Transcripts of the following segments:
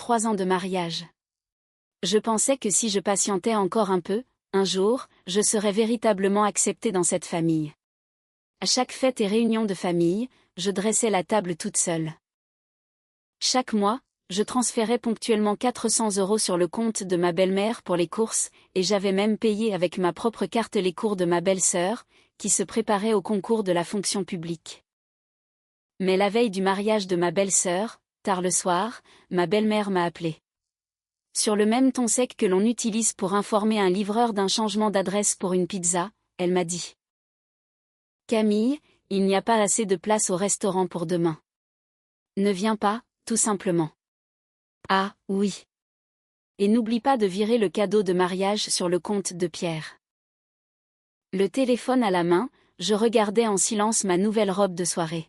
3 ans de mariage. Je pensais que si je patientais encore un peu, un jour, je serais véritablement acceptée dans cette famille. À chaque fête et réunion de famille, je dressais la table toute seule. Chaque mois, je transférais ponctuellement 400 € sur le compte de ma belle-mère pour les courses, et j'avais même payé avec ma propre carte les cours de ma belle-sœur, qui se préparait au concours de la fonction publique. Mais la veille du mariage de ma belle-sœur, tard le soir, ma belle-mère m'a appelé. Sur le même ton sec que l'on utilise pour informer un livreur d'un changement d'adresse pour une pizza, elle m'a dit: Camille, il n'y a pas assez de place au restaurant pour demain. Ne viens pas, tout simplement. Ah, oui. Et n'oublie pas de virer le cadeau de mariage sur le compte de Pierre. Le téléphone à la main, je regardais en silence ma nouvelle robe de soirée.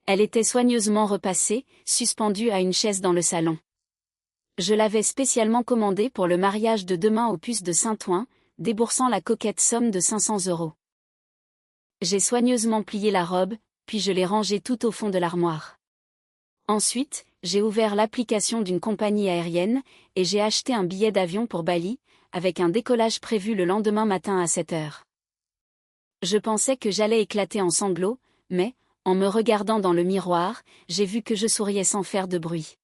Elle était soigneusement repassée, suspendue à une chaise dans le salon. Je l'avais spécialement commandée pour le mariage de demain au Puce de Saint-Ouen, déboursant la coquette somme de 500 €. J'ai soigneusement plié la robe, puis je l'ai rangée tout au fond de l'armoire. Ensuite, j'ai ouvert l'application d'une compagnie aérienne, et j'ai acheté un billet d'avion pour Bali, avec un décollage prévu le lendemain matin à 7 h. Je pensais que j'allais éclater en sanglots, mais, en me regardant dans le miroir, j'ai vu que je souriais sans faire de bruit.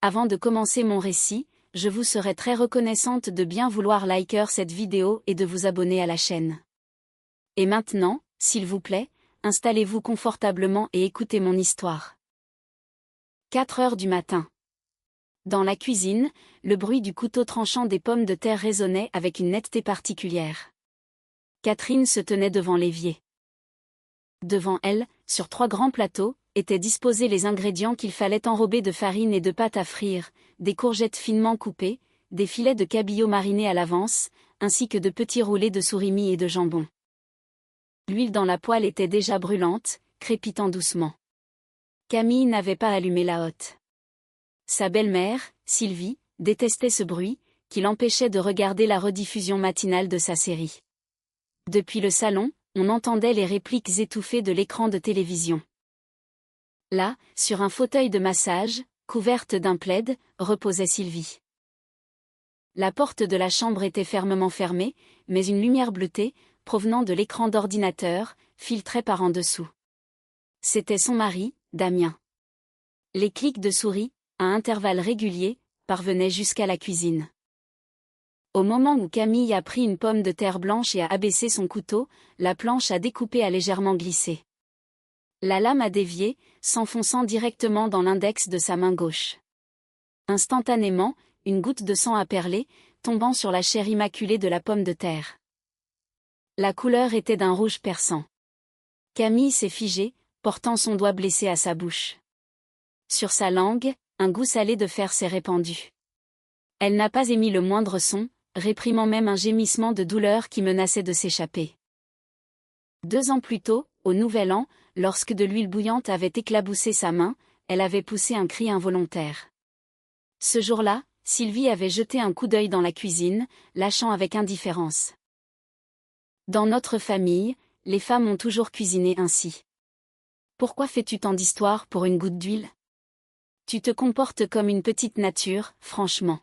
Avant de commencer mon récit, je vous serais très reconnaissante de bien vouloir liker cette vidéo et de vous abonner à la chaîne. Et maintenant, s'il vous plaît, installez-vous confortablement et écoutez mon histoire. 4 h du matin. Dans la cuisine, le bruit du couteau tranchant des pommes de terre résonnait avec une netteté particulière. Catherine se tenait devant l'évier. Devant elle, sur 3 grands plateaux, étaient disposés les ingrédients qu'il fallait enrober de farine et de pâte à frire, des courgettes finement coupées, des filets de cabillaud marinés à l'avance, ainsi que de petits roulés de surimi et de jambon. L'huile dans la poêle était déjà brûlante, crépitant doucement. Camille n'avait pas allumé la hotte. Sa belle-mère, Sylvie, détestait ce bruit, qui l'empêchait de regarder la rediffusion matinale de sa série. Depuis le salon, on entendait les répliques étouffées de l'écran de télévision. Là, sur un fauteuil de massage, couverte d'un plaid, reposait Sylvie. La porte de la chambre était fermement fermée, mais une lumière bleutée, provenant de l'écran d'ordinateur, filtrait par en dessous. C'était son mari, Damien. Les clics de souris, à intervalles réguliers, parvenaient jusqu'à la cuisine. Au moment où Camille a pris une pomme de terre blanche et a abaissé son couteau, la planche à découper a légèrement glissé. La lame a dévié, s'enfonçant directement dans l'index de sa main gauche. Instantanément, une goutte de sang a perlé, tombant sur la chair immaculée de la pomme de terre. La couleur était d'un rouge perçant. Camille s'est figée, portant son doigt blessé à sa bouche. Sur sa langue, un goût salé de fer s'est répandu. Elle n'a pas émis le moindre son, réprimant même un gémissement de douleur qui menaçait de s'échapper. 2 ans plus tôt, au Nouvel An, lorsque de l'huile bouillante avait éclaboussé sa main, elle avait poussé un cri involontaire. Ce jour-là, Sylvie avait jeté un coup d'œil dans la cuisine, lâchant avec indifférence. Dans notre famille, les femmes ont toujours cuisiné ainsi. Pourquoi fais-tu tant d'histoires pour une goutte d'huile? Tu te comportes comme une petite nature, franchement.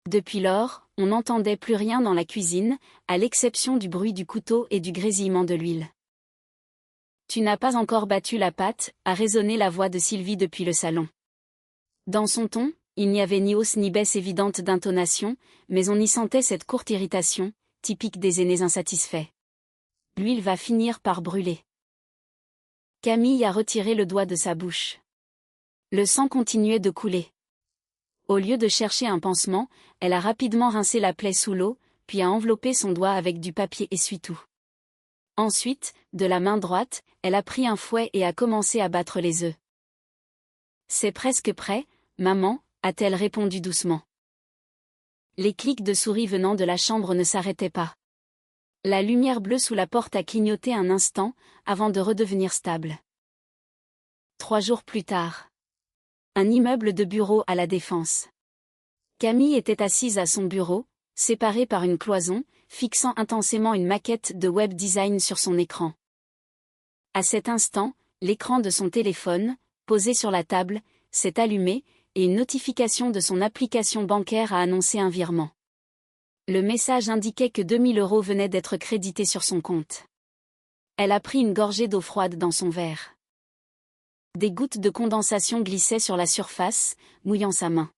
Depuis lors, on n'entendait plus rien dans la cuisine, à l'exception du bruit du couteau et du grésillement de l'huile. Tu n'as pas encore battu la pâte, a résonné la voix de Sylvie depuis le salon. Dans son ton, il n'y avait ni hausse ni baisse évidente d'intonation, mais on y sentait cette courte irritation, typique des aînés insatisfaits. L'huile va finir par brûler. Camille a retiré le doigt de sa bouche. Le sang continuait de couler. Au lieu de chercher un pansement, elle a rapidement rincé la plaie sous l'eau, puis a enveloppé son doigt avec du papier essuie-tout. Ensuite, de la main droite, elle a pris un fouet et a commencé à battre les œufs. « C'est presque prêt, maman », a-t-elle répondu doucement. Les clics de souris venant de la chambre ne s'arrêtaient pas. La lumière bleue sous la porte a clignoté un instant, avant de redevenir stable. 3 jours plus tard. Un immeuble de bureaux à La Défense. Camille était assise à son bureau, séparée par une cloison, fixant intensément une maquette de web design sur son écran. À cet instant, l'écran de son téléphone, posé sur la table, s'est allumé, et une notification de son application bancaire a annoncé un virement. Le message indiquait que 2000 € venaient d'être crédités sur son compte. Elle a pris une gorgée d'eau froide dans son verre. Des gouttes de condensation glissaient sur la surface, mouillant sa main.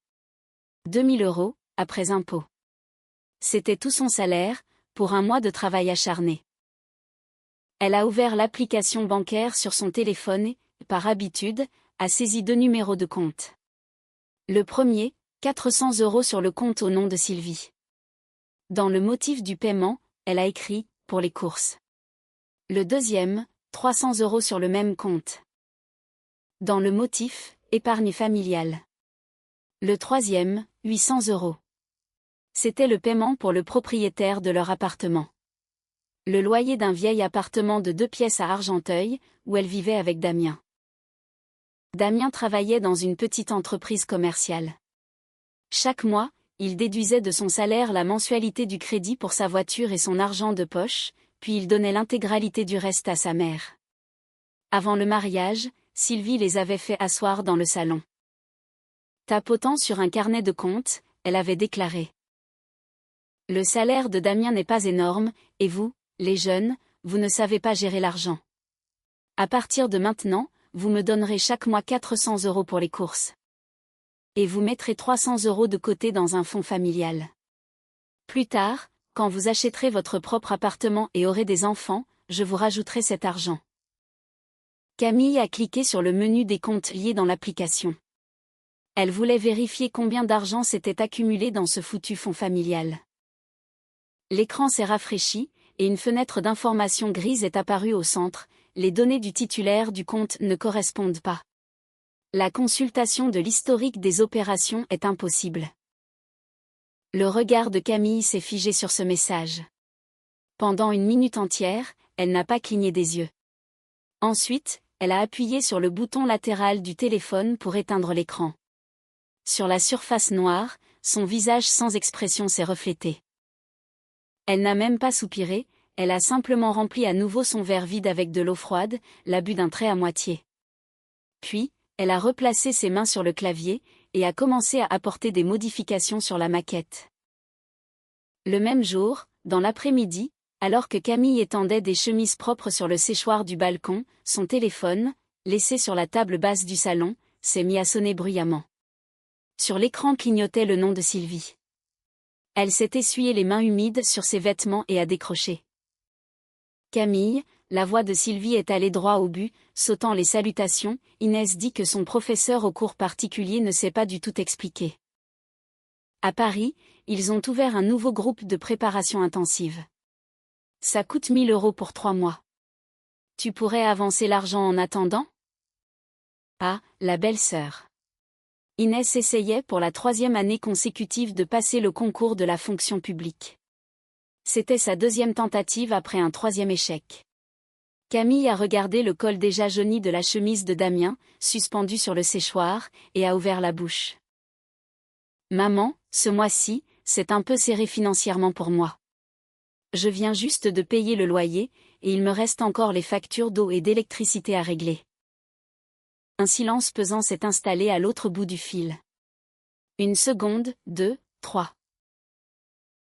2000 €, après impôt. C'était tout son salaire, pour un mois de travail acharné. Elle a ouvert l'application bancaire sur son téléphone et, par habitude, a saisi 2 numéros de compte. Le premier, 400 € sur le compte au nom de Sylvie. Dans le motif du paiement, elle a écrit « pour les courses ». Le deuxième, 300 € sur le même compte. Dans le motif « épargne familiale ». Le troisième, 800 €. C'était le paiement pour le propriétaire de leur appartement. Le loyer d'un vieil appartement de 2 pièces à Argenteuil, où elle vivait avec Damien. Damien travaillait dans une petite entreprise commerciale. Chaque mois, il déduisait de son salaire la mensualité du crédit pour sa voiture et son argent de poche, puis il donnait l'intégralité du reste à sa mère. Avant le mariage, Sylvie les avait fait asseoir dans le salon. Tapotant sur un carnet de comptes, elle avait déclaré : « Le salaire de Damien n'est pas énorme, et vous, les jeunes, vous ne savez pas gérer l'argent. À partir de maintenant, vous me donnerez chaque mois 400 € pour les courses. Et vous mettrez 300 € de côté dans un fonds familial. Plus tard, quand vous achèterez votre propre appartement et aurez des enfants, je vous rajouterai cet argent. » Camille a cliqué sur le menu des comptes liés dans l'application. Elle voulait vérifier combien d'argent s'était accumulé dans ce foutu fonds familial. L'écran s'est rafraîchi, et une fenêtre d'information grise est apparue au centre. Les données du titulaire du compte ne correspondent pas. La consultation de l'historique des opérations est impossible. Le regard de Camille s'est figé sur ce message. Pendant une minute entière, elle n'a pas cligné des yeux. Ensuite, elle a appuyé sur le bouton latéral du téléphone pour éteindre l'écran. Sur la surface noire, son visage sans expression s'est reflété. Elle n'a même pas soupiré, elle a simplement rempli à nouveau son verre vide avec de l'eau froide, l'a bu d'un trait à moitié. Puis, elle a replacé ses mains sur le clavier, et a commencé à apporter des modifications sur la maquette. Le même jour, dans l'après-midi, alors que Camille étendait des chemises propres sur le séchoir du balcon, son téléphone, laissé sur la table basse du salon, s'est mis à sonner bruyamment. Sur l'écran clignotait le nom de Sylvie. Elle s'est essuyé les mains humides sur ses vêtements et a décroché. Camille, la voix de Sylvie est allée droit au but, sautant les salutations. Inès dit que son professeur au cours particulier ne sait pas du tout expliquer. À Paris, ils ont ouvert un nouveau groupe de préparation intensive. Ça coûte 1000 € pour 3 mois. Tu pourrais avancer l'argent en attendant ? Ah, la belle-sœur. Inès essayait pour la 3e année consécutive de passer le concours de la fonction publique. C'était sa 2e tentative après un 3e échec. Camille a regardé le col déjà jauni de la chemise de Damien, suspendu sur le séchoir, et a ouvert la bouche. « Maman, ce mois-ci, c'est un peu serré financièrement pour moi. Je viens juste de payer le loyer, et il me reste encore les factures d'eau et d'électricité à régler. » Un silence pesant s'est installé à l'autre bout du fil. 1 seconde, 2, 3.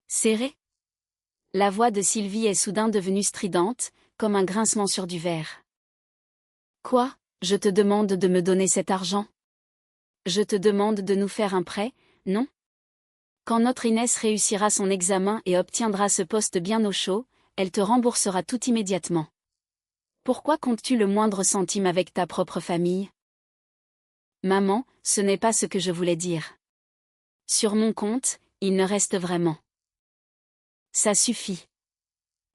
Serré ? La voix de Sylvie est soudain devenue stridente, comme un grincement sur du verre. Quoi ? Je te demande de me donner cet argent ? Je te demande de nous faire un prêt, non ? Quand notre Inès réussira son examen et obtiendra ce poste bien au chaud, elle te remboursera tout immédiatement. Pourquoi comptes-tu le moindre centime avec ta propre famille ? Maman, ce n'est pas ce que je voulais dire. Sur mon compte, il ne reste vraiment. Ça suffit.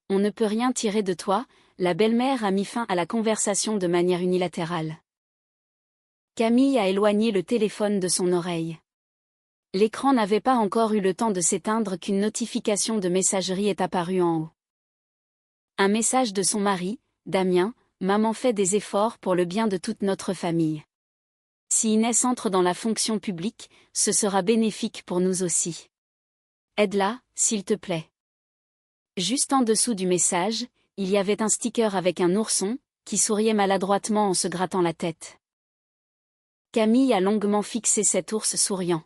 On ne peut rien tirer de toi, la belle-mère a mis fin à la conversation de manière unilatérale. Camille a éloigné le téléphone de son oreille. L'écran n'avait pas encore eu le temps de s'éteindre qu'une notification de messagerie est apparue en haut. Un message de son mari, Damien, maman fait des efforts pour le bien de toute notre famille. Si Inès entre dans la fonction publique, ce sera bénéfique pour nous aussi. Aide-la, s'il te plaît. Juste en dessous du message, il y avait un sticker avec un ourson, qui souriait maladroitement en se grattant la tête. Camille a longuement fixé cet ours souriant.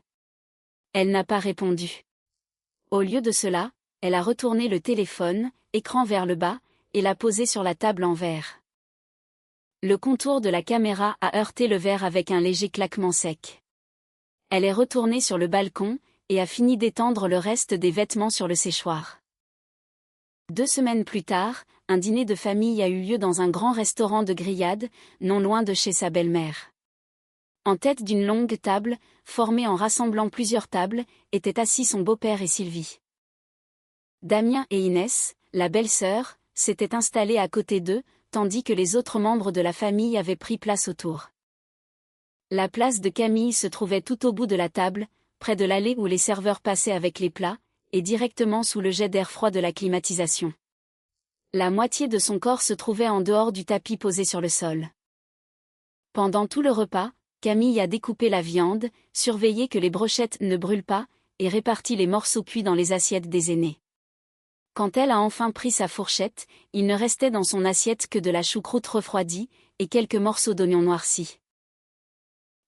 Elle n'a pas répondu. Au lieu de cela, elle a retourné le téléphone, écran vers le bas, et l'a posé sur la table en verre. Le contour de la caméra a heurté le verre avec un léger claquement sec. Elle est retournée sur le balcon, et a fini d'étendre le reste des vêtements sur le séchoir. 2 semaines plus tard, un dîner de famille a eu lieu dans un grand restaurant de grillades, non loin de chez sa belle-mère. En tête d'une longue table, formée en rassemblant plusieurs tables, étaient assis son beau-père et Sylvie. Damien et Inès, la belle-sœur, s'étaient installés à côté d'eux, tandis que les autres membres de la famille avaient pris place autour. La place de Camille se trouvait tout au bout de la table, près de l'allée où les serveurs passaient avec les plats, et directement sous le jet d'air froid de la climatisation. La moitié de son corps se trouvait en dehors du tapis posé sur le sol. Pendant tout le repas, Camille a découpé la viande, surveillé que les brochettes ne brûlent pas, et réparti les morceaux cuits dans les assiettes des aînés. Quand elle a enfin pris sa fourchette, il ne restait dans son assiette que de la choucroute refroidie, et quelques morceaux d'oignons noircis.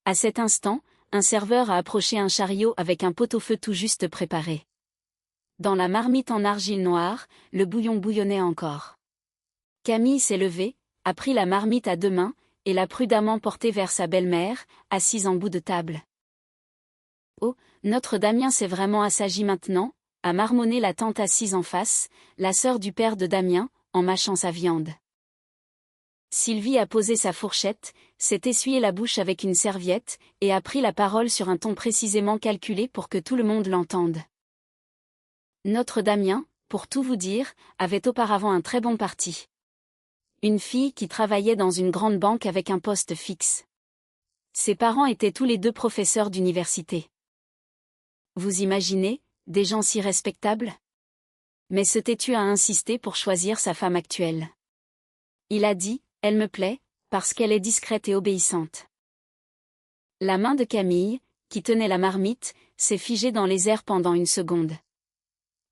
À cet instant, un serveur a approché un chariot avec un pot-au-feu tout juste préparé. Dans la marmite en argile noire, le bouillon bouillonnait encore. Camille s'est levée, a pris la marmite à 2 mains, et l'a prudemment portée vers sa belle-mère, assise en bout de table. « Oh, notre Damien s'est vraiment assagi maintenant », a marmonné la tante assise en face, la sœur du père de Damien, en mâchant sa viande. Sylvie a posé sa fourchette, s'est essuyé la bouche avec une serviette, et a pris la parole sur un ton précisément calculé pour que tout le monde l'entende. Notre Damien, pour tout vous dire, avait auparavant un très bon parti. Une fille qui travaillait dans une grande banque avec un poste fixe. Ses parents étaient tous les 2 professeurs d'université. Vous imaginez, des gens si respectables? Mais ce têtu a insisté pour choisir sa femme actuelle. Il a dit, « Elle me plaît, parce qu'elle est discrète et obéissante. » La main de Camille, qui tenait la marmite, s'est figée dans les airs pendant une seconde.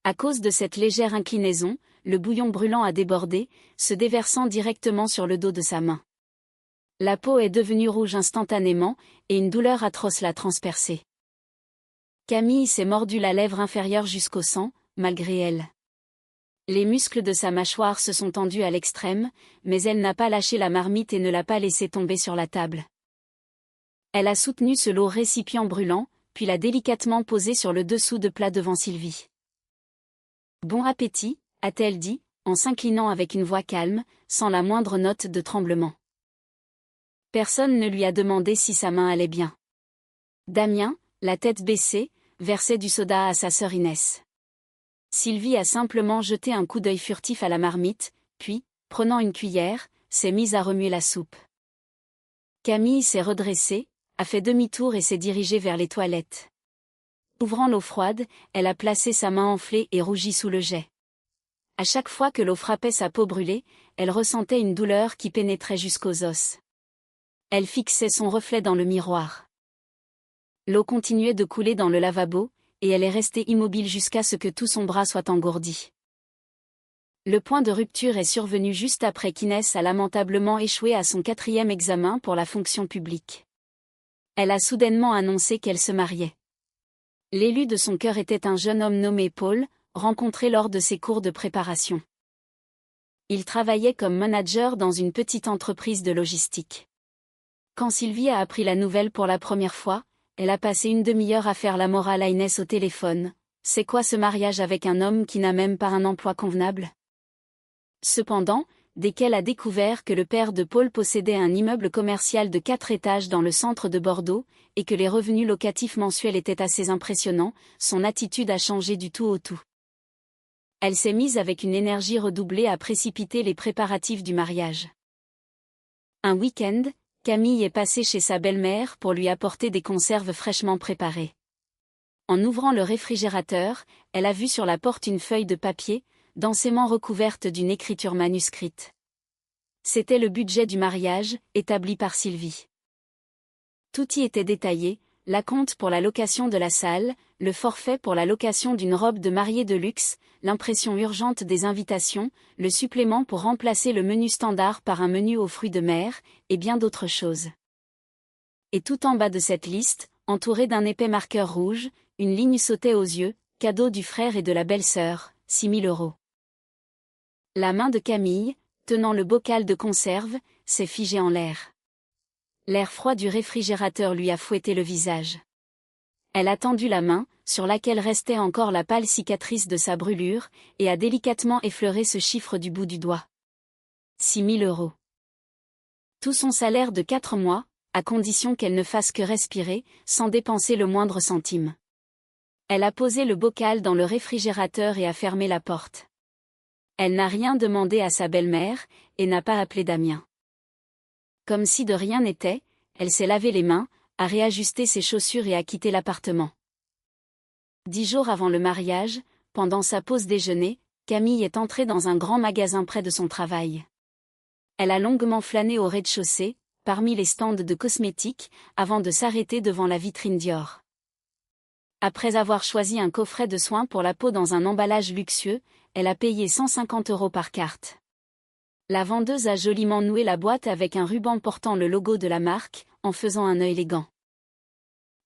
À cause de cette légère inclinaison, le bouillon brûlant a débordé, se déversant directement sur le dos de sa main. La peau est devenue rouge instantanément, et une douleur atroce l'a transpercée. Camille s'est mordu la lèvre inférieure jusqu'au sang, malgré elle. Les muscles de sa mâchoire se sont tendus à l'extrême, mais elle n'a pas lâché la marmite et ne l'a pas laissé tomber sur la table. Elle a soutenu ce lourd récipient brûlant, puis l'a délicatement posé sur le dessous de plat devant Sylvie. « Bon appétit », a-t-elle dit, en s'inclinant avec une voix calme, sans la moindre note de tremblement. Personne ne lui a demandé si sa main allait bien. Damien, la tête baissée, versait du soda à sa sœur Inès. Sylvie a simplement jeté un coup d'œil furtif à la marmite, puis, prenant une cuillère, s'est mise à remuer la soupe. Camille s'est redressée, a fait demi-tour et s'est dirigée vers les toilettes. Ouvrant l'eau froide, elle a placé sa main enflée et rougie sous le jet. À chaque fois que l'eau frappait sa peau brûlée, elle ressentait une douleur qui pénétrait jusqu'aux os. Elle fixait son reflet dans le miroir. L'eau continuait de couler dans le lavabo, et elle est restée immobile jusqu'à ce que tout son bras soit engourdi. Le point de rupture est survenu juste après qu'Inès a lamentablement échoué à son 4e examen pour la fonction publique. Elle a soudainement annoncé qu'elle se mariait. L'élu de son cœur était un jeune homme nommé Paul, rencontré lors de ses cours de préparation. Il travaillait comme manager dans une petite entreprise de logistique. Quand Sylvie a appris la nouvelle pour la première fois, elle a passé une demi-heure à faire la morale à Inès au téléphone. C'est quoi ce mariage avec un homme qui n'a même pas un emploi convenable? Cependant, dès qu'elle a découvert que le père de Paul possédait un immeuble commercial de 4 étages dans le centre de Bordeaux, et que les revenus locatifs mensuels étaient assez impressionnants, son attitude a changé du tout au tout. Elle s'est mise avec une énergie redoublée à précipiter les préparatifs du mariage. Un week-end, Camille est passée chez sa belle-mère pour lui apporter des conserves fraîchement préparées. En ouvrant le réfrigérateur, elle a vu sur la porte une feuille de papier, densément recouverte d'une écriture manuscrite. C'était le budget du mariage, établi par Sylvie. Tout y était détaillé, l'acompte pour la location de la salle, le forfait pour la location d'une robe de mariée de luxe, l'impression urgente des invitations, le supplément pour remplacer le menu standard par un menu aux fruits de mer, et bien d'autres choses. Et tout en bas de cette liste, entouré d'un épais marqueur rouge, une ligne sautait aux yeux, cadeau du frère et de la belle-sœur, 6 000 €. La main de Camille, tenant le bocal de conserve, s'est figée en l'air. L'air froid du réfrigérateur lui a fouetté le visage. Elle a tendu la main, sur laquelle restait encore la pâle cicatrice de sa brûlure, et a délicatement effleuré ce chiffre du bout du doigt. 6 000 €. Tout son salaire de 4 mois, à condition qu'elle ne fasse que respirer, sans dépenser le moindre centime. Elle a posé le bocal dans le réfrigérateur et a fermé la porte. Elle n'a rien demandé à sa belle-mère, et n'a pas appelé Damien. Comme si de rien n'était, elle s'est lavé les mains, a réajusté ses chaussures et a quitté l'appartement. 10 jours avant le mariage, pendant sa pause déjeuner, Camille est entrée dans un grand magasin près de son travail. Elle a longuement flâné au rez-de-chaussée, parmi les stands de cosmétiques, avant de s'arrêter devant la vitrine Dior. Après avoir choisi un coffret de soins pour la peau dans un emballage luxueux, elle a payé 150 € par carte. La vendeuse a joliment noué la boîte avec un ruban portant le logo de la marque, en faisant un œil élégant.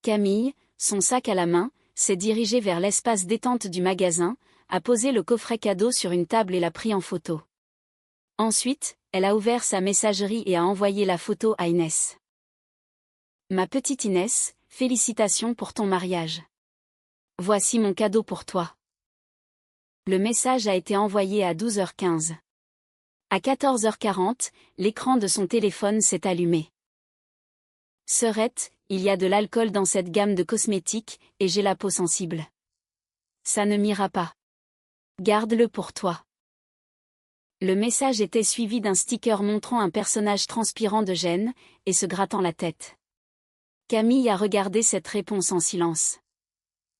Camille, son sac à la main, s'est dirigée vers l'espace détente du magasin, a posé le coffret cadeau sur une table et l'a pris en photo. Ensuite, elle a ouvert sa messagerie et a envoyé la photo à Inès. Ma petite Inès, félicitations pour ton mariage. Voici mon cadeau pour toi. Le message a été envoyé à 12h15. À 14h40, l'écran de son téléphone s'est allumé. Sœurette, il y a de l'alcool dans cette gamme de cosmétiques, et j'ai la peau sensible. Ça ne m'ira pas. Garde-le pour toi. Le message était suivi d'un sticker montrant un personnage transpirant de gêne, et se grattant la tête. Camille a regardé cette réponse en silence.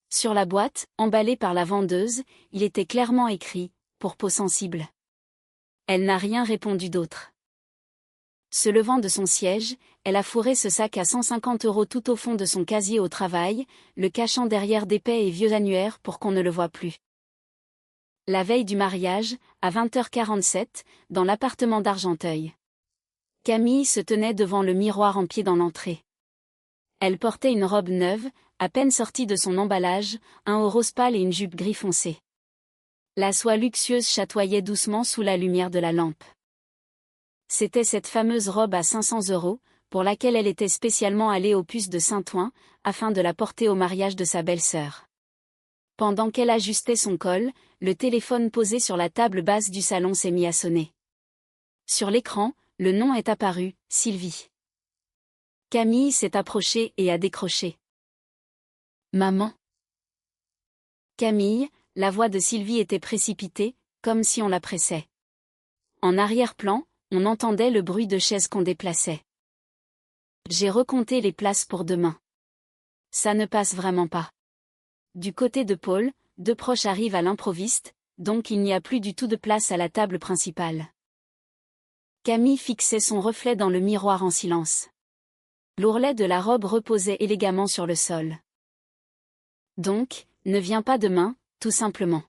Sur la boîte, emballée par la vendeuse, il était clairement écrit « Pour peau sensible ». Elle n'a rien répondu d'autre. Se levant de son siège, elle a fourré ce sac à 150 € tout au fond de son casier au travail, le cachant derrière d'épais et vieux annuaires pour qu'on ne le voie plus. La veille du mariage, à 20h47, dans l'appartement d'Argenteuil. Camille se tenait devant le miroir en pied dans l'entrée. Elle portait une robe neuve, à peine sortie de son emballage, un haut rose pâle et une jupe gris foncé. La soie luxueuse chatoyait doucement sous la lumière de la lampe. C'était cette fameuse robe à 500 €, pour laquelle elle était spécialement allée au Puce de Saint-Ouen, afin de la porter au mariage de sa belle-sœur. Pendant qu'elle ajustait son col, le téléphone posé sur la table basse du salon s'est mis à sonner. Sur l'écran, le nom est apparu, Sylvie. Camille s'est approchée et a décroché. Maman. Camille, la voix de Sylvie était précipitée, comme si on la pressait. En arrière-plan, on entendait le bruit de chaises qu'on déplaçait. J'ai recompté les places pour demain. Ça ne passe vraiment pas. Du côté de Paul, 2 proches arrivent à l'improviste, donc il n'y a plus du tout de place à la table principale. Camille fixait son reflet dans le miroir en silence. L'ourlet de la robe reposait élégamment sur le sol. Donc, ne viens pas demain, tout simplement.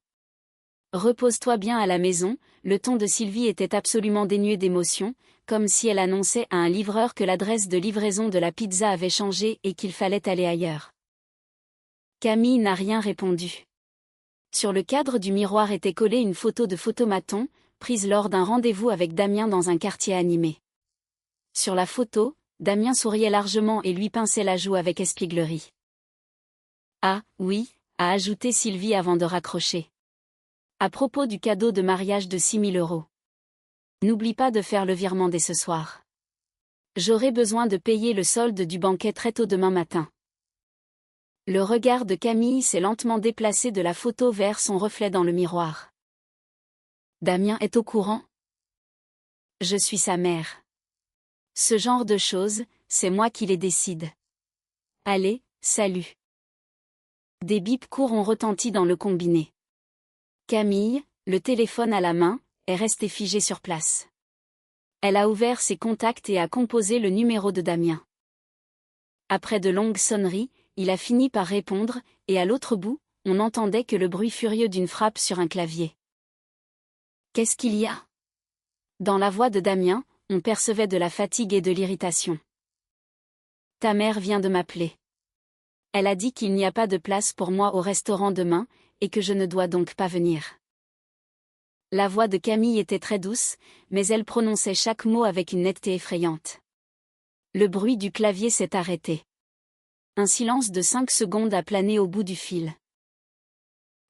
Repose-toi bien à la maison. Le ton de Sylvie était absolument dénué d'émotion, comme si elle annonçait à un livreur que l'adresse de livraison de la pizza avait changé et qu'il fallait aller ailleurs. Camille n'a rien répondu. Sur le cadre du miroir était collée une photo de photomaton, prise lors d'un rendez-vous avec Damien dans un quartier animé. Sur la photo, Damien souriait largement et lui pinçait la joue avec espièglerie. Ah, oui, a ajouté Sylvie avant de raccrocher. À propos du cadeau de mariage de 6 000 €. N'oublie pas de faire le virement dès ce soir. J'aurai besoin de payer le solde du banquet très tôt demain matin. Le regard de Camille s'est lentement déplacé de la photo vers son reflet dans le miroir. Damien est au courant? Je suis sa mère. Ce genre de choses, c'est moi qui les décide. Allez, salut. Des bips courts ont retenti dans le combiné. Camille, le téléphone à la main, est restée figée sur place. Elle a ouvert ses contacts et a composé le numéro de Damien. Après de longues sonneries, il a fini par répondre, et à l'autre bout, on n'entendait que le bruit furieux d'une frappe sur un clavier. Qu'est-ce qu'il y a? Dans la voix de Damien, on percevait de la fatigue et de l'irritation. Ta mère vient de m'appeler. Elle a dit qu'il n'y a pas de place pour moi au restaurant demain, et que je ne dois donc pas venir. La voix de Camille était très douce, mais elle prononçait chaque mot avec une netteté effrayante. Le bruit du clavier s'est arrêté. Un silence de 5 secondes a plané au bout du fil.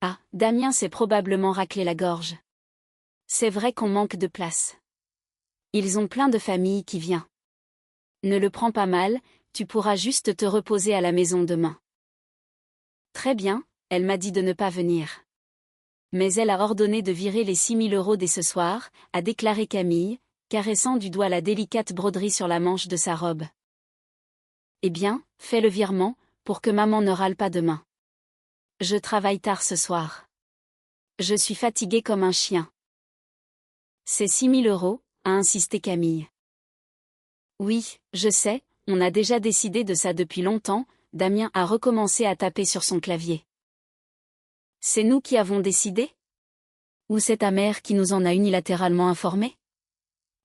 Ah, Damien s'est probablement raclé la gorge. C'est vrai qu'on manque de place. Ils ont plein de familles qui viennent. Ne le prends pas mal, tu pourras juste te reposer à la maison demain. Très bien, elle m'a dit de ne pas venir. Mais elle a ordonné de virer les 6 000 € dès ce soir, a déclaré Camille, caressant du doigt la délicate broderie sur la manche de sa robe. Eh bien, fais le virement, pour que maman ne râle pas demain. Je travaille tard ce soir. Je suis fatiguée comme un chien. C'est 6 000 €, a insisté Camille. Oui, je sais, on a déjà décidé de ça depuis longtemps, Damien a recommencé à taper sur son clavier. C'est nous qui avons décidé ? Ou c'est ta mère qui nous en a unilatéralement informés ?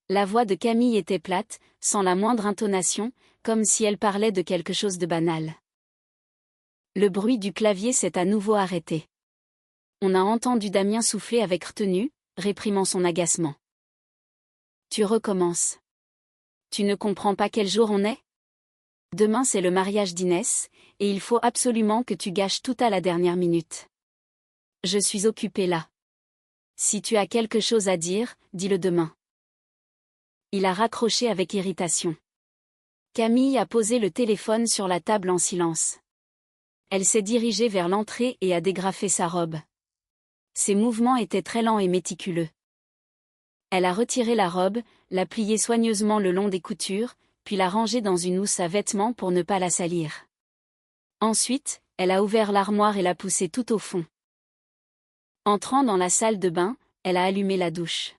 La voix de Camille était plate, sans la moindre intonation, comme si elle parlait de quelque chose de banal. Le bruit du clavier s'est à nouveau arrêté. On a entendu Damien souffler avec retenue, réprimant son agacement. Tu recommences. Tu ne comprends pas quel jour on est ? Demain c'est le mariage d'Inès, et il faut absolument que tu gâches tout à la dernière minute. Je suis occupée là. Si tu as quelque chose à dire, dis-le demain. Il a raccroché avec irritation. Camille a posé le téléphone sur la table en silence. Elle s'est dirigée vers l'entrée et a dégrafé sa robe. Ses mouvements étaient très lents et méticuleux. Elle a retiré la robe, l'a pliée soigneusement le long des coutures, puis l'a rangée dans une housse à vêtements pour ne pas la salir. Ensuite, elle a ouvert l'armoire et l'a poussée tout au fond. Entrant dans la salle de bain, elle a allumé la douche.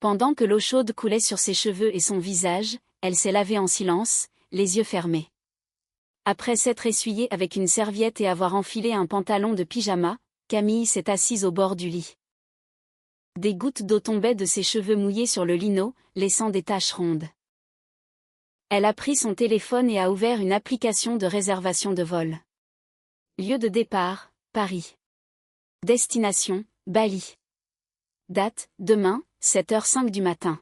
Pendant que l'eau chaude coulait sur ses cheveux et son visage, elle s'est lavée en silence, les yeux fermés. Après s'être essuyée avec une serviette et avoir enfilé un pantalon de pyjama, Camille s'est assise au bord du lit. Des gouttes d'eau tombaient de ses cheveux mouillés sur le lino, laissant des taches rondes. Elle a pris son téléphone et a ouvert une application de réservation de vol. Lieu de départ, Paris. Destination, Bali. Date, demain, 7h05 du matin.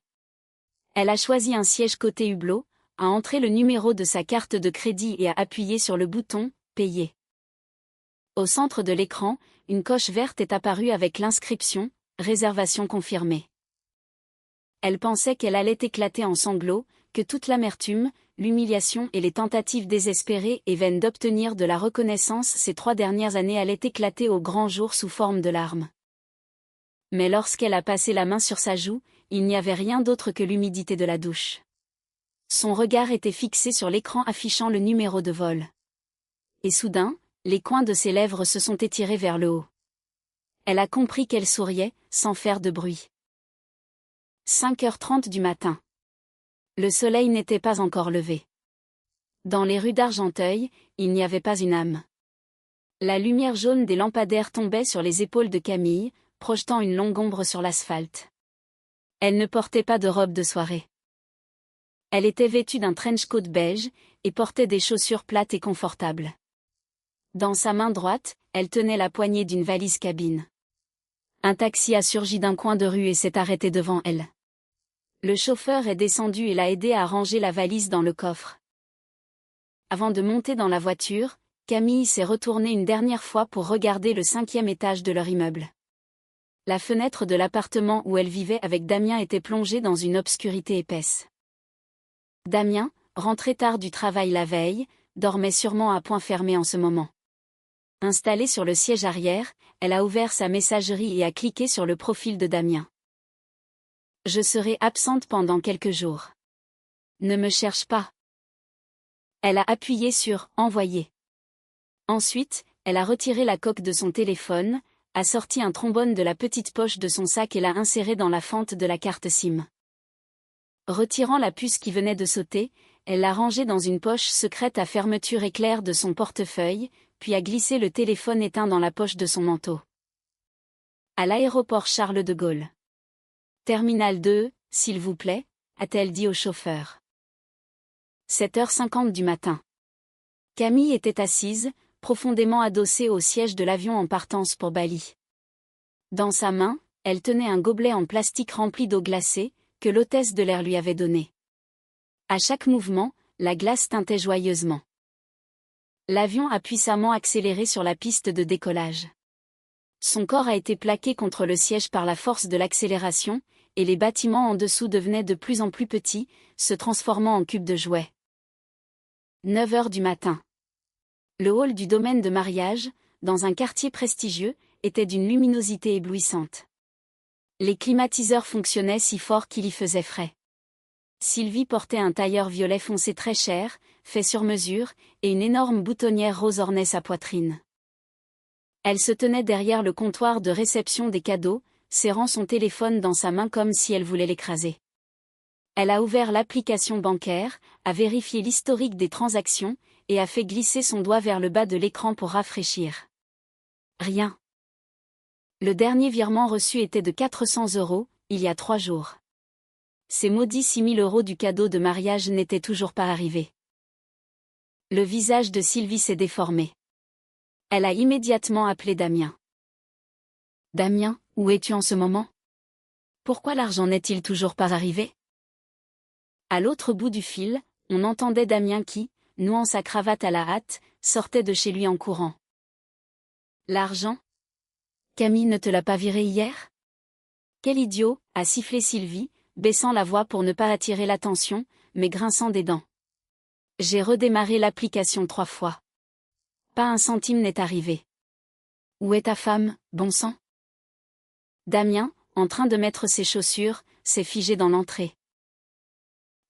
Elle a choisi un siège côté hublot, a entré le numéro de sa carte de crédit et a appuyé sur le bouton « Payer ». Au centre de l'écran, une coche verte est apparue avec l'inscription « Réservation confirmée ». Elle pensait qu'elle allait éclater en sanglots, que toute l'amertume, l'humiliation et les tentatives désespérées et vaines d'obtenir de la reconnaissance ces 3 dernières années allaient éclater au grand jour sous forme de larmes. Mais lorsqu'elle a passé la main sur sa joue, il n'y avait rien d'autre que l'humidité de la douche. Son regard était fixé sur l'écran affichant le numéro de vol. Et soudain, les coins de ses lèvres se sont étirés vers le haut. Elle a compris qu'elle souriait, sans faire de bruit. 5h30 du matin. Le soleil n'était pas encore levé. Dans les rues d'Argenteuil, il n'y avait pas une âme. La lumière jaune des lampadaires tombait sur les épaules de Camille, projetant une longue ombre sur l'asphalte. Elle ne portait pas de robe de soirée. Elle était vêtue d'un trench coat beige, et portait des chaussures plates et confortables. Dans sa main droite, elle tenait la poignée d'une valise cabine. Un taxi a surgi d'un coin de rue et s'est arrêté devant elle. Le chauffeur est descendu et l'a aidé à ranger la valise dans le coffre. Avant de monter dans la voiture, Camille s'est retournée une dernière fois pour regarder le 5e étage de leur immeuble. La fenêtre de l'appartement où elle vivait avec Damien était plongée dans une obscurité épaisse. Damien, rentré tard du travail la veille, dormait sûrement à point fermé en ce moment. Installée sur le siège arrière, elle a ouvert sa messagerie et a cliqué sur le profil de Damien. Je serai absente pendant quelques jours. Ne me cherche pas. Elle a appuyé sur « Envoyer ». Ensuite, elle a retiré la coque de son téléphone, a sorti un trombone de la petite poche de son sac et l'a inséré dans la fente de la carte SIM. Retirant la puce qui venait de sauter, elle l'a rangée dans une poche secrète à fermeture éclair de son portefeuille, puis a glissé le téléphone éteint dans la poche de son manteau. À l'aéroport Charles de Gaulle. Terminal 2, s'il vous plaît, a-t-elle dit au chauffeur. 7h50 du matin. Camille était assise, profondément adossée au siège de l'avion en partance pour Bali. Dans sa main, elle tenait un gobelet en plastique rempli d'eau glacée, que l'hôtesse de l'air lui avait donné. À chaque mouvement, la glace tintait joyeusement. L'avion a puissamment accéléré sur la piste de décollage. Son corps a été plaqué contre le siège par la force de l'accélération, et les bâtiments en dessous devenaient de plus en plus petits, se transformant en cubes de jouets. 9h du matin. Le hall du domaine de mariage, dans un quartier prestigieux, était d'une luminosité éblouissante. Les climatiseurs fonctionnaient si fort qu'il y faisait frais. Sylvie portait un tailleur violet foncé très cher, fait sur mesure, et une énorme boutonnière rose ornait sa poitrine. Elle se tenait derrière le comptoir de réception des cadeaux, serrant son téléphone dans sa main comme si elle voulait l'écraser. Elle a ouvert l'application bancaire, a vérifié l'historique des transactions, et a fait glisser son doigt vers le bas de l'écran pour rafraîchir. Rien. Le dernier virement reçu était de 400 €, il y a 3 jours. Ces maudits 6 000 € du cadeau de mariage n'étaient toujours pas arrivés. Le visage de Sylvie s'est déformé. Elle a immédiatement appelé Damien. « Damien, où es-tu en ce moment? Pourquoi l'argent n'est-il toujours pas arrivé ?» À l'autre bout du fil, on entendait Damien qui, nouant sa cravate à la hâte, sortait de chez lui en courant. « L'argent? Camille ne te l'a pas viré hier? Quel idiot, a sifflé Sylvie, baissant la voix pour ne pas attirer l'attention, mais grinçant des dents. J'ai redémarré l'application 3 fois. Pas un centime n'est arrivé. Où est ta femme, bon sang? Damien, en train de mettre ses chaussures, s'est figé dans l'entrée.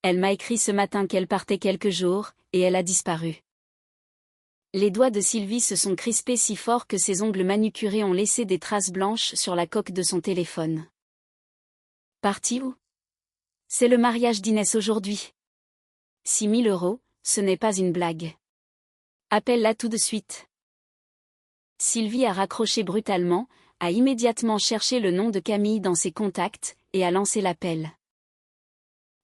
Elle m'a écrit ce matin qu'elle partait quelques jours, et elle a disparu. Les doigts de Sylvie se sont crispés si fort que ses ongles manucurés ont laissé des traces blanches sur la coque de son téléphone. Parti où? C'est le mariage d'Inès aujourd'hui. 6 000 €, ce n'est pas une blague. Appelle-la tout de suite. Sylvie a raccroché brutalement, a immédiatement cherché le nom de Camille dans ses contacts, et a lancé l'appel.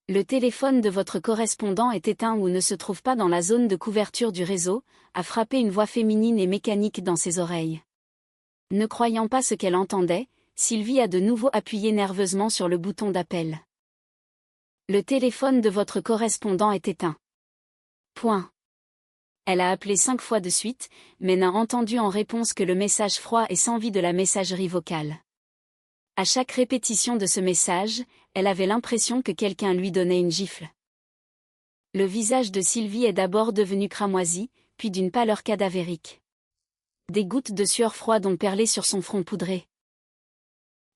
Le téléphone de votre correspondant est éteint ou ne se trouve pas dans la zone de couverture du réseau, a frappé une voix féminine et mécanique dans ses oreilles. Ne croyant pas ce qu'elle entendait, Sylvie a de nouveau appuyé nerveusement sur le bouton d'appel. Le téléphone de votre correspondant est éteint. Point. Elle a appelé 5 fois de suite, mais n'a entendu en réponse que le message froid et sans vie de la messagerie vocale. À chaque répétition de ce message, elle avait l'impression que quelqu'un lui donnait une gifle. Le visage de Sylvie est d'abord devenu cramoisi, puis d'une pâleur cadavérique. Des gouttes de sueur froide ont perlé sur son front poudré.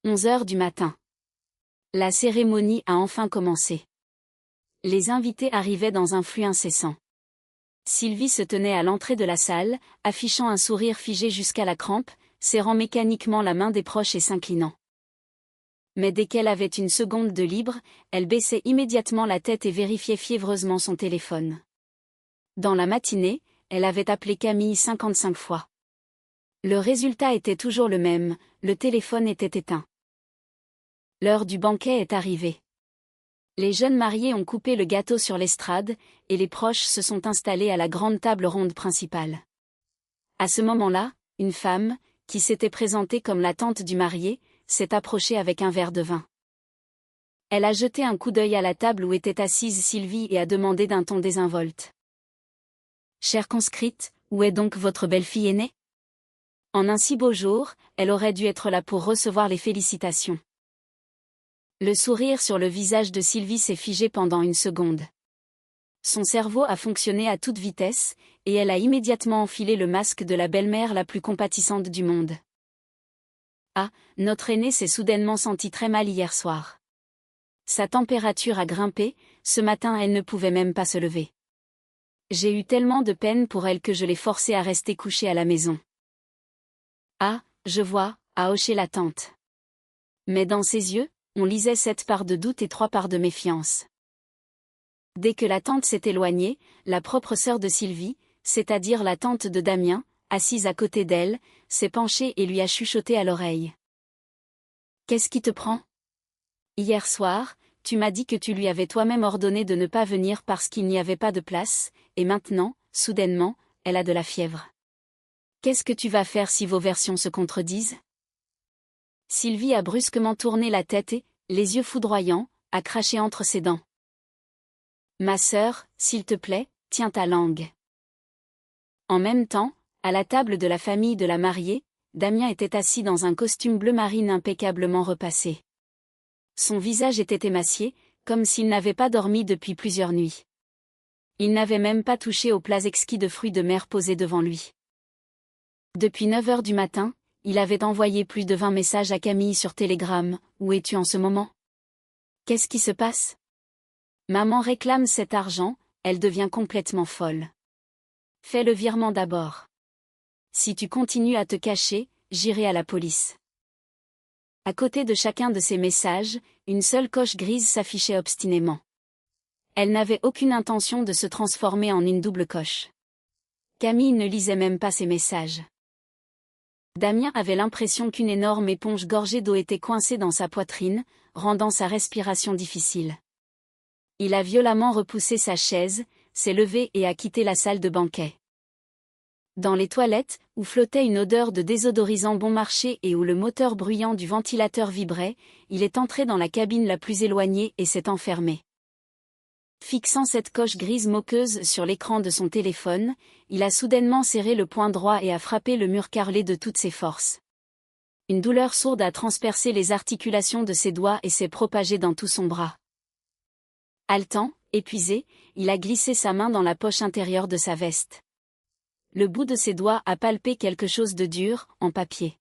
11h du matin. La cérémonie a enfin commencé. Les invités arrivaient dans un flux incessant. Sylvie se tenait à l'entrée de la salle, affichant un sourire figé jusqu'à la crampe, serrant mécaniquement la main des proches et s'inclinant. Mais dès qu'elle avait une seconde de libre, elle baissait immédiatement la tête et vérifiait fiévreusement son téléphone. Dans la matinée, elle avait appelé Camille 55 fois. Le résultat était toujours le même, le téléphone était éteint. L'heure du banquet est arrivée. Les jeunes mariés ont coupé le gâteau sur l'estrade, et les proches se sont installés à la grande table ronde principale. À ce moment-là, une femme, qui s'était présentée comme la tante du marié, s'est approchée avec un verre de vin. Elle a jeté un coup d'œil à la table où était assise Sylvie et a demandé d'un ton désinvolte. « Chère conscrite, où est donc votre belle-fille aînée? En un si beau jour, elle aurait dû être là pour recevoir les félicitations. » Le sourire sur le visage de Sylvie s'est figé pendant une seconde. Son cerveau a fonctionné à toute vitesse, et elle a immédiatement enfilé le masque de la belle-mère la plus compatissante du monde. Ah, notre aînée s'est soudainement sentie très mal hier soir. Sa température a grimpé, ce matin elle ne pouvait même pas se lever. J'ai eu tellement de peine pour elle que je l'ai forcée à rester couchée à la maison. Ah, je vois, a hoché la tante. Mais dans ses yeux, on lisait 7 parts de doute et 3 parts de méfiance. Dès que la tante s'est éloignée, la propre sœur de Sylvie, c'est-à-dire la tante de Damien, assise à côté d'elle, s'est penchée et lui a chuchoté à l'oreille. « Qu'est-ce qui te prend? Hier soir, tu m'as dit que tu lui avais toi-même ordonné de ne pas venir parce qu'il n'y avait pas de place, et maintenant, soudainement, elle a de la fièvre. Qu'est-ce que tu vas faire si vos versions se contredisent? Sylvie a brusquement tourné la tête et, les yeux foudroyants, a craché entre ses dents. Ma sœur, s'il te plaît, tiens ta langue. En même temps, à la table de la famille de la mariée, Damien était assis dans un costume bleu marine impeccablement repassé. Son visage était émacié, comme s'il n'avait pas dormi depuis plusieurs nuits. Il n'avait même pas touché aux plats exquis de fruits de mer posés devant lui. Depuis 9 heures du matin, il avait envoyé plus de 20 messages à Camille sur Telegram. Où es-tu en ce moment? Qu'est-ce qui se passe? Maman réclame cet argent, elle devient complètement folle. Fais le virement d'abord. Si tu continues à te cacher, j'irai à la police. À côté de chacun de ces messages, une seule coche grise s'affichait obstinément. Elle n'avait aucune intention de se transformer en une double coche. Camille ne lisait même pas ses messages. Damien avait l'impression qu'une énorme éponge gorgée d'eau était coincée dans sa poitrine, rendant sa respiration difficile. Il a violemment repoussé sa chaise, s'est levé et a quitté la salle de banquet. Dans les toilettes, où flottait une odeur de désodorisant bon marché et où le moteur bruyant du ventilateur vibrait, il est entré dans la cabine la plus éloignée et s'est enfermé. Fixant cette coche grise moqueuse sur l'écran de son téléphone, il a soudainement serré le poing droit et a frappé le mur carrelé de toutes ses forces. Une douleur sourde a transpercé les articulations de ses doigts et s'est propagée dans tout son bras. Haletant, épuisé, il a glissé sa main dans la poche intérieure de sa veste. Le bout de ses doigts a palpé quelque chose de dur, en papier.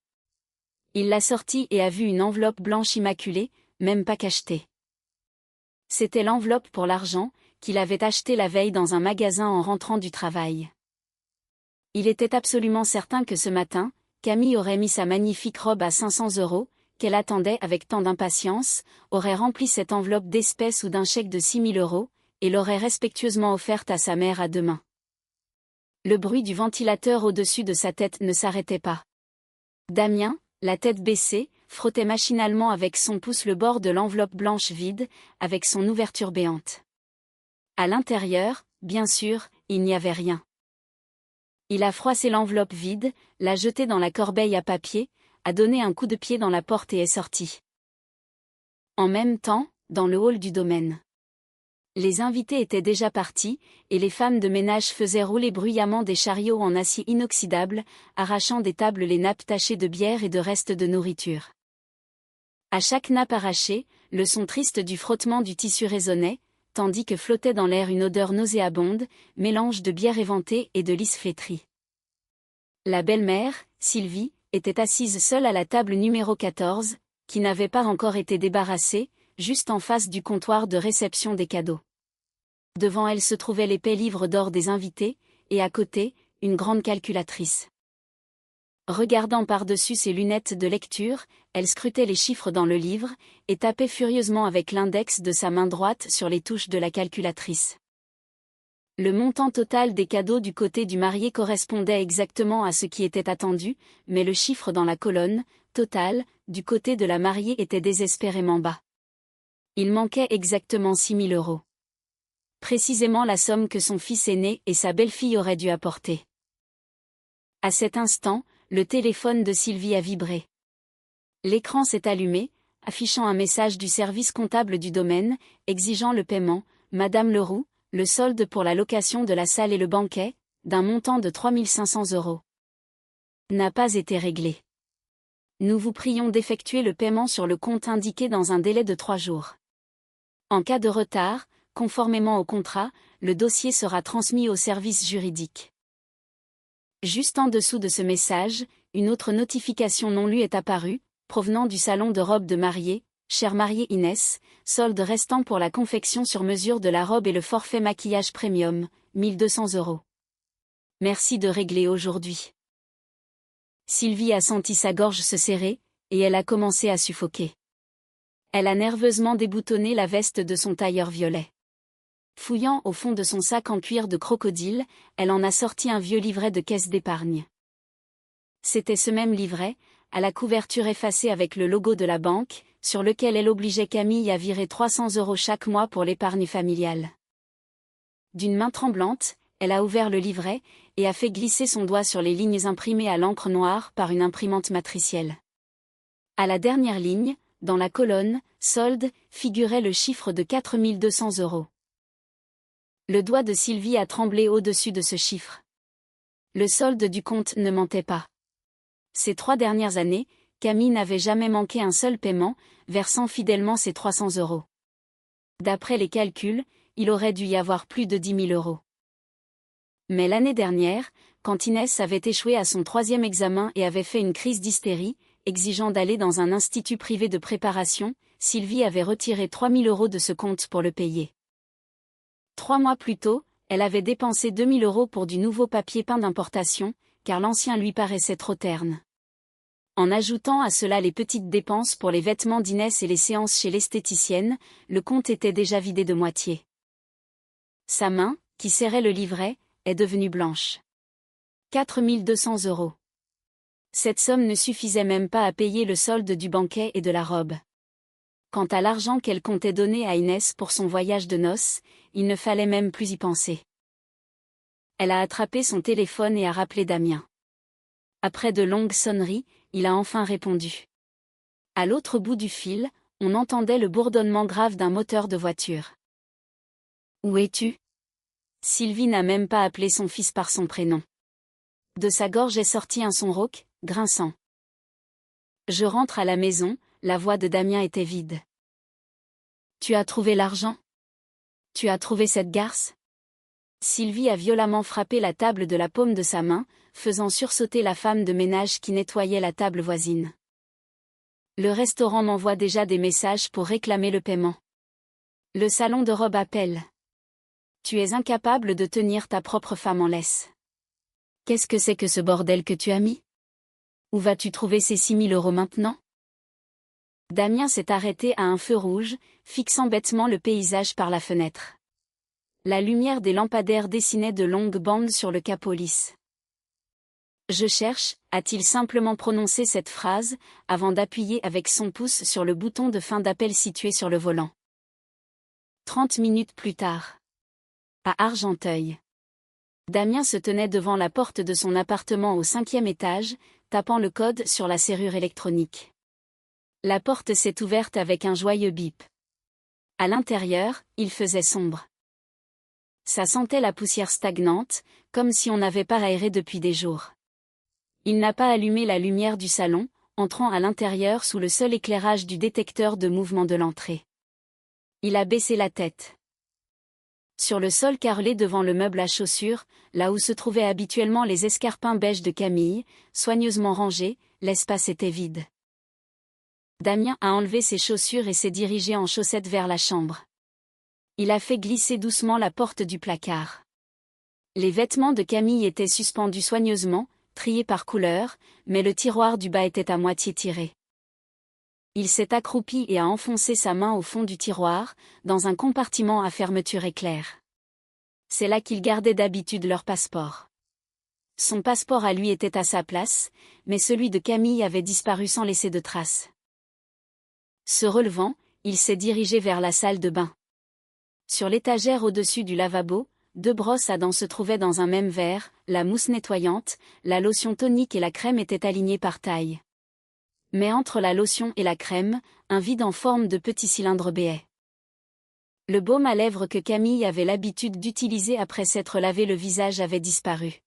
Il l'a sorti et a vu une enveloppe blanche immaculée, même pas cachetée. C'était l'enveloppe pour l'argent, qu'il avait acheté la veille dans un magasin en rentrant du travail. Il était absolument certain que ce matin, Camille aurait mis sa magnifique robe à 500 €, qu'elle attendait avec tant d'impatience, aurait rempli cette enveloppe d'espèces ou d'un chèque de 6 000 €, et l'aurait respectueusement offerte à sa mère à 2 mains. Le bruit du ventilateur au-dessus de sa tête ne s'arrêtait pas. Damien, la tête baissée, frottait machinalement avec son pouce le bord de l'enveloppe blanche vide, avec son ouverture béante. À l'intérieur, bien sûr, il n'y avait rien. Il a froissé l'enveloppe vide, l'a jetée dans la corbeille à papier, a donné un coup de pied dans la porte et est sorti. En même temps, dans le hall du domaine. Les invités étaient déjà partis, et les femmes de ménage faisaient rouler bruyamment des chariots en acier inoxydable, arrachant des tables les nappes tachées de bière et de restes de nourriture. À chaque nappe arrachée, le son triste du frottement du tissu résonnait, tandis que flottait dans l'air une odeur nauséabonde, mélange de bière éventée et de lys flétrie. La belle-mère, Sylvie, était assise seule à la table numéro 14, qui n'avait pas encore été débarrassée, juste en face du comptoir de réception des cadeaux. Devant elle se trouvait l'épais livre d'or des invités, et à côté, une grande calculatrice. Regardant par-dessus ses lunettes de lecture, elle scrutait les chiffres dans le livre, et tapait furieusement avec l'index de sa main droite sur les touches de la calculatrice. Le montant total des cadeaux du côté du marié correspondait exactement à ce qui était attendu, mais le chiffre dans la colonne, total, du côté de la mariée était désespérément bas. Il manquait exactement 6 000 €. Précisément la somme que son fils aîné et sa belle-fille auraient dû apporter. À cet instant, le téléphone de Sylvie a vibré. L'écran s'est allumé, affichant un message du service comptable du domaine, exigeant le paiement, Madame Leroux, le solde pour la location de la salle et le banquet, d'un montant de 3 500 €. N'a pas été réglé. Nous vous prions d'effectuer le paiement sur le compte indiqué dans un délai de 3 jours. En cas de retard, conformément au contrat, le dossier sera transmis au service juridique. Juste en dessous de ce message, une autre notification non lue est apparue, provenant du salon de robe de mariée, chère mariée Inès, solde restant pour la confection sur mesure de la robe et le forfait maquillage premium, 1 200 €. Merci de régler aujourd'hui. Sylvie a senti sa gorge se serrer, et elle a commencé à suffoquer. Elle a nerveusement déboutonné la veste de son tailleur violet. Fouillant au fond de son sac en cuir de crocodile, elle en a sorti un vieux livret de caisse d'épargne. C'était ce même livret, à la couverture effacée avec le logo de la banque, sur lequel elle obligeait Camille à virer 300 € chaque mois pour l'épargne familiale. D'une main tremblante, elle a ouvert le livret, et a fait glisser son doigt sur les lignes imprimées à l'encre noire par une imprimante matricielle. À la dernière ligne, dans la colonne « Solde », figurait le chiffre de 4 200 €. Le doigt de Sylvie a tremblé au-dessus de ce chiffre. Le solde du compte ne mentait pas. Ces 3 dernières années, Camille n'avait jamais manqué un seul paiement, versant fidèlement ses 300 €. D'après les calculs, il aurait dû y avoir plus de 10 000 €. Mais l'année dernière, quand Inès avait échoué à son 3e examen et avait fait une crise d'hystérie, exigeant d'aller dans un institut privé de préparation, Sylvie avait retiré 3 000 € de ce compte pour le payer. 3 mois plus tôt, elle avait dépensé 2 000 € pour du nouveau papier peint d'importation, car l'ancien lui paraissait trop terne. En ajoutant à cela les petites dépenses pour les vêtements d'Inès et les séances chez l'esthéticienne, le compte était déjà vidé de moitié. Sa main, qui serrait le livret, est devenue blanche. 4 200 €. Cette somme ne suffisait même pas à payer le solde du banquet et de la robe. Quant à l'argent qu'elle comptait donner à Inès pour son voyage de noces, il ne fallait même plus y penser. Elle a attrapé son téléphone et a rappelé Damien. Après de longues sonneries, il a enfin répondu. À l'autre bout du fil, on entendait le bourdonnement grave d'un moteur de voiture. « Où es-tu » Sylvie n'a même pas appelé son fils par son prénom. De sa gorge est sorti un son rauque, grinçant. « Je rentre à la maison », la voix de Damien était vide. « Tu as trouvé l'argent ? Tu as trouvé cette garce ?» Sylvie a violemment frappé la table de la paume de sa main, faisant sursauter la femme de ménage qui nettoyait la table voisine. Le restaurant m'envoie déjà des messages pour réclamer le paiement. Le salon de robe appelle. Tu es incapable de tenir ta propre femme en laisse. Qu'est-ce que c'est que ce bordel que tu as mis ? Où vas-tu trouver ces 6 000 € maintenant ? Damien s'est arrêté à un feu rouge, fixant bêtement le paysage par la fenêtre. La lumière des lampadaires dessinait de longues bandes sur le capot lisse. « Je cherche », a-t-il simplement prononcé cette phrase, avant d'appuyer avec son pouce sur le bouton de fin d'appel situé sur le volant. 30 minutes plus tard. À Argenteuil. Damien se tenait devant la porte de son appartement au 5e étage, tapant le code sur la serrure électronique. La porte s'est ouverte avec un joyeux bip. À l'intérieur, il faisait sombre. Ça sentait la poussière stagnante, comme si on n'avait pas aéré depuis des jours. Il n'a pas allumé la lumière du salon, entrant à l'intérieur sous le seul éclairage du détecteur de mouvement de l'entrée. Il a baissé la tête. Sur le sol carrelé devant le meuble à chaussures, là où se trouvaient habituellement les escarpins beiges de Camille, soigneusement rangés, l'espace était vide. Damien a enlevé ses chaussures et s'est dirigé en chaussettes vers la chambre. Il a fait glisser doucement la porte du placard. Les vêtements de Camille étaient suspendus soigneusement, triés par couleur, mais le tiroir du bas était à moitié tiré. Il s'est accroupi et a enfoncé sa main au fond du tiroir, dans un compartiment à fermeture éclair. C'est là qu'il gardait d'habitude leur passeport. Son passeport à lui était à sa place, mais celui de Camille avait disparu sans laisser de traces. Se relevant, il s'est dirigé vers la salle de bain. Sur l'étagère au-dessus du lavabo, 2 brosses à dents se trouvaient dans un même verre, la mousse nettoyante, la lotion tonique et la crème étaient alignées par taille. Mais entre la lotion et la crème, un vide en forme de petit cylindre béait. Le baume à lèvres que Camille avait l'habitude d'utiliser après s'être lavé le visage avait disparu.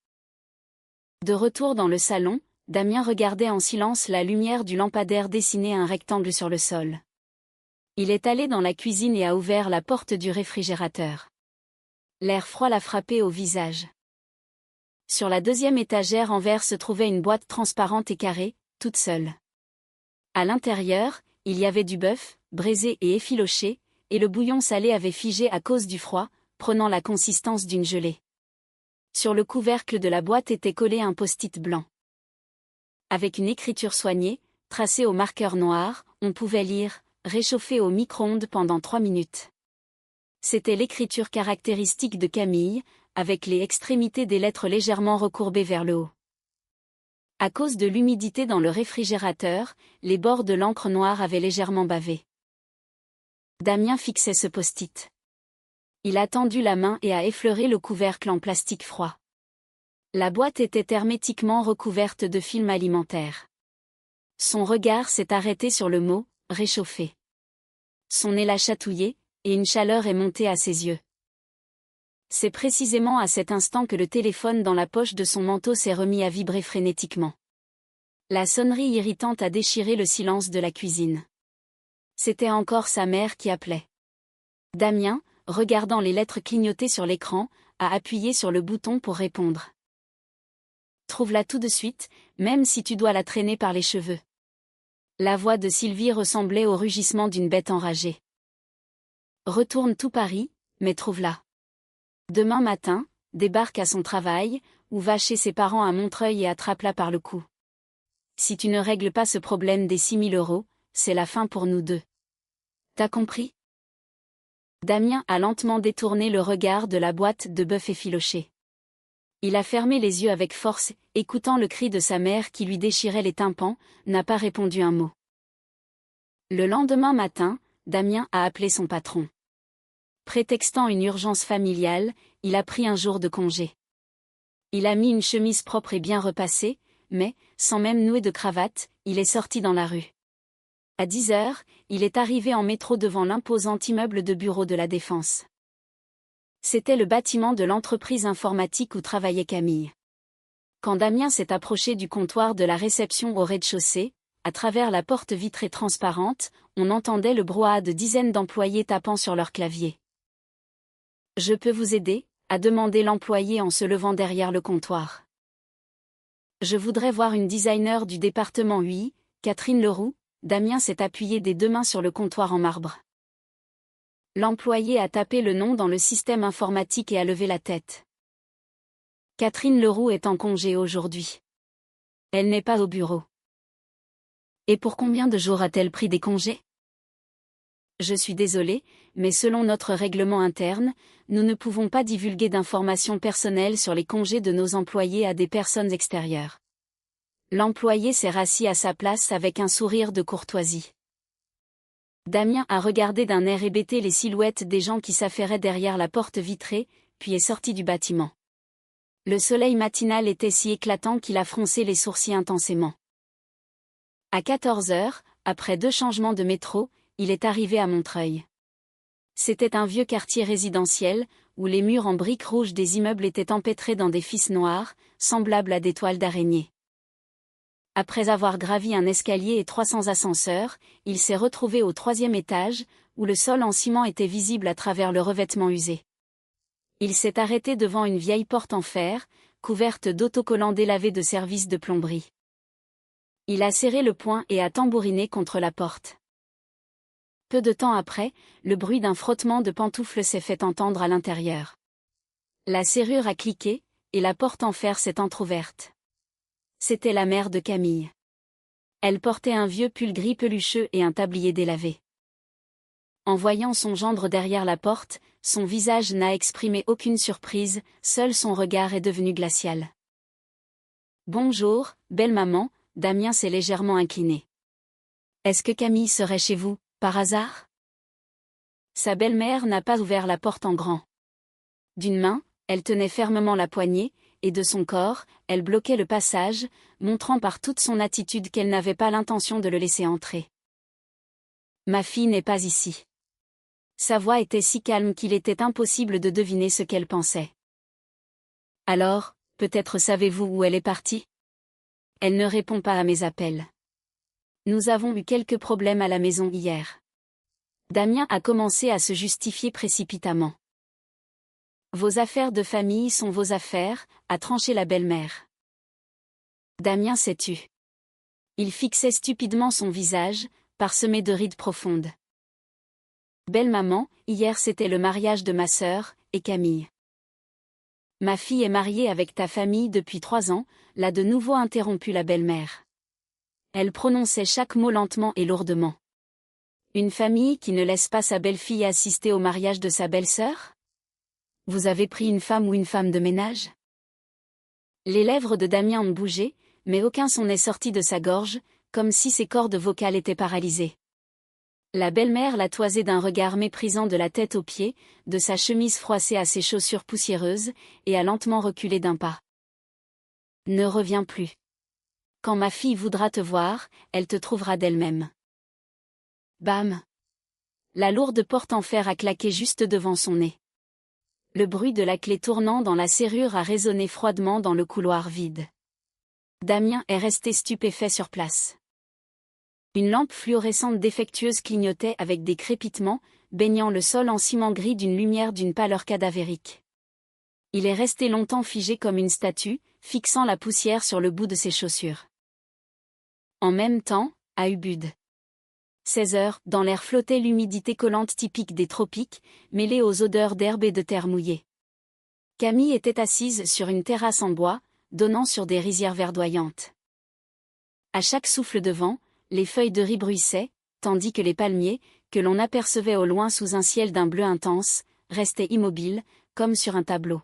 De retour dans le salon, Damien regardait en silence la lumière du lampadaire dessiner un rectangle sur le sol. Il est allé dans la cuisine et a ouvert la porte du réfrigérateur. L'air froid l'a frappé au visage. Sur la 2e étagère en verre se trouvait une boîte transparente et carrée, toute seule. À l'intérieur, il y avait du bœuf, braisé et effiloché, et le bouillon salé avait figé à cause du froid, prenant la consistance d'une gelée. Sur le couvercle de la boîte était collé un post-it blanc. Avec une écriture soignée, tracée au marqueur noir, on pouvait lire « Réchauffer au micro-ondes pendant 3 minutes ». C'était l'écriture caractéristique de Camille, avec les extrémités des lettres légèrement recourbées vers le haut. À cause de l'humidité dans le réfrigérateur, les bords de l'encre noire avaient légèrement bavé. Damien fixait ce post-it. Il a tendu la main et a effleuré le couvercle en plastique froid. La boîte était hermétiquement recouverte de film alimentaire. Son regard s'est arrêté sur le mot « réchauffé ». Son nez l'a chatouillé, et une chaleur est montée à ses yeux. C'est précisément à cet instant que le téléphone dans la poche de son manteau s'est remis à vibrer frénétiquement. La sonnerie irritante a déchiré le silence de la cuisine. C'était encore sa mère qui appelait. Damien, regardant les lettres clignotées sur l'écran, a appuyé sur le bouton pour répondre. « Trouve-la tout de suite, même si tu dois la traîner par les cheveux. » La voix de Sylvie ressemblait au rugissement d'une bête enragée. « Retourne tout Paris, mais trouve-la. Demain matin, débarque à son travail, ou va chez ses parents à Montreuil et attrape-la par le cou. Si tu ne règles pas ce problème des 6 000 €, c'est la fin pour nous deux. T'as compris ?» Damien a lentement détourné le regard de la boîte de bœuf effiloché. Il a fermé les yeux avec force, écoutant le cri de sa mère qui lui déchirait les tympans, n'a pas répondu un mot. Le lendemain matin, Damien a appelé son patron. Prétextant une urgence familiale, il a pris un jour de congé. Il a mis une chemise propre et bien repassée, mais, sans même nouer de cravate, il est sorti dans la rue. À 10 h, il est arrivé en métro devant l'imposant immeuble de bureaux de la Défense. C'était le bâtiment de l'entreprise informatique où travaillait Camille. Quand Damien s'est approché du comptoir de la réception au rez-de-chaussée, à travers la porte vitrée transparente, on entendait le brouhaha de dizaines d'employés tapant sur leur clavier. « Je peux vous aider ?» a demandé l'employé en se levant derrière le comptoir. « Je voudrais voir une designer du département UI, Catherine Leroux. » Damien s'est appuyé des deux mains sur le comptoir en marbre. L'employé a tapé le nom dans le système informatique et a levé la tête. « Catherine Leroux est en congé aujourd'hui. Elle n'est pas au bureau. »« Et pour combien de jours a-t-elle pris des congés ? » ?»« Je suis désolé, mais selon notre règlement interne, nous ne pouvons pas divulguer d'informations personnelles sur les congés de nos employés à des personnes extérieures. » L'employé s'est rassis à sa place avec un sourire de courtoisie. Damien a regardé d'un air hébété les silhouettes des gens qui s'affairaient derrière la porte vitrée, puis est sorti du bâtiment. Le soleil matinal était si éclatant qu'il a froncé les sourcils intensément. À 14 h, après 2 changements de métro, il est arrivé à Montreuil. C'était un vieux quartier résidentiel, où les murs en briques rouges des immeubles étaient empêtrés dans des fils noirs, semblables à des toiles d'araignée. Après avoir gravi un escalier et 300 ascenseurs, il s'est retrouvé au 3e étage, où le sol en ciment était visible à travers le revêtement usé. Il s'est arrêté devant une vieille porte en fer, couverte d'autocollants délavés de services de plomberie. Il a serré le poing et a tambouriné contre la porte. Peu de temps après, le bruit d'un frottement de pantoufles s'est fait entendre à l'intérieur. La serrure a cliqué, et la porte en fer s'est entr'ouverte. C'était la mère de Camille. Elle portait un vieux pull gris pelucheux et un tablier délavé. En voyant son gendre derrière la porte, son visage n'a exprimé aucune surprise, seul son regard est devenu glacial. « Bonjour, belle maman », Damien s'est légèrement incliné. « Est-ce que Camille serait chez vous, par hasard ?» Sa belle-mère n'a pas ouvert la porte en grand. D'une main, elle tenait fermement la poignée, et de son corps, elle bloquait le passage, montrant par toute son attitude qu'elle n'avait pas l'intention de le laisser entrer. « Ma fille n'est pas ici. » Sa voix était si calme qu'il était impossible de deviner ce qu'elle pensait. « Alors, peut-être savez-vous où elle est partie ? Elle ne répond pas à mes appels. Nous avons eu quelques problèmes à la maison hier. » Damien a commencé à se justifier précipitamment. « Vos affaires de famille sont vos affaires », a tranché la belle-mère. Damien s'est tu. Il fixait stupidement son visage, parsemé de rides profondes. « Belle maman, hier c'était le mariage de ma sœur, et Camille. Ma fille est mariée avec ta famille depuis 3 ans, l'a de nouveau interrompu la belle-mère. Elle prononçait chaque mot lentement et lourdement. Une famille qui ne laisse pas sa belle-fille assister au mariage de sa belle-sœur ? Vous avez pris une femme ou une femme de ménage ? Les lèvres de Damien ont bougé, mais aucun son n'est sorti de sa gorge, comme si ses cordes vocales étaient paralysées. La belle-mère l'a toisé d'un regard méprisant de la tête aux pieds, de sa chemise froissée à ses chaussures poussiéreuses, et a lentement reculé d'un pas. Ne reviens plus. Quand ma fille voudra te voir, elle te trouvera d'elle-même. Bam! La lourde porte en fer a claqué juste devant son nez. Le bruit de la clé tournant dans la serrure a résonné froidement dans le couloir vide. Damien est resté stupéfait sur place. Une lampe fluorescente défectueuse clignotait avec des crépitements, baignant le sol en ciment gris d'une lumière d'une pâleur cadavérique. Il est resté longtemps figé comme une statue, fixant la poussière sur le bout de ses chaussures. En même temps, à Ubud. 16 heures, dans l'air flottait l'humidité collante typique des tropiques, mêlée aux odeurs d'herbe et de terre mouillée. Camille était assise sur une terrasse en bois, donnant sur des rizières verdoyantes. À chaque souffle de vent, les feuilles de riz bruissaient, tandis que les palmiers, que l'on apercevait au loin sous un ciel d'un bleu intense, restaient immobiles, comme sur un tableau.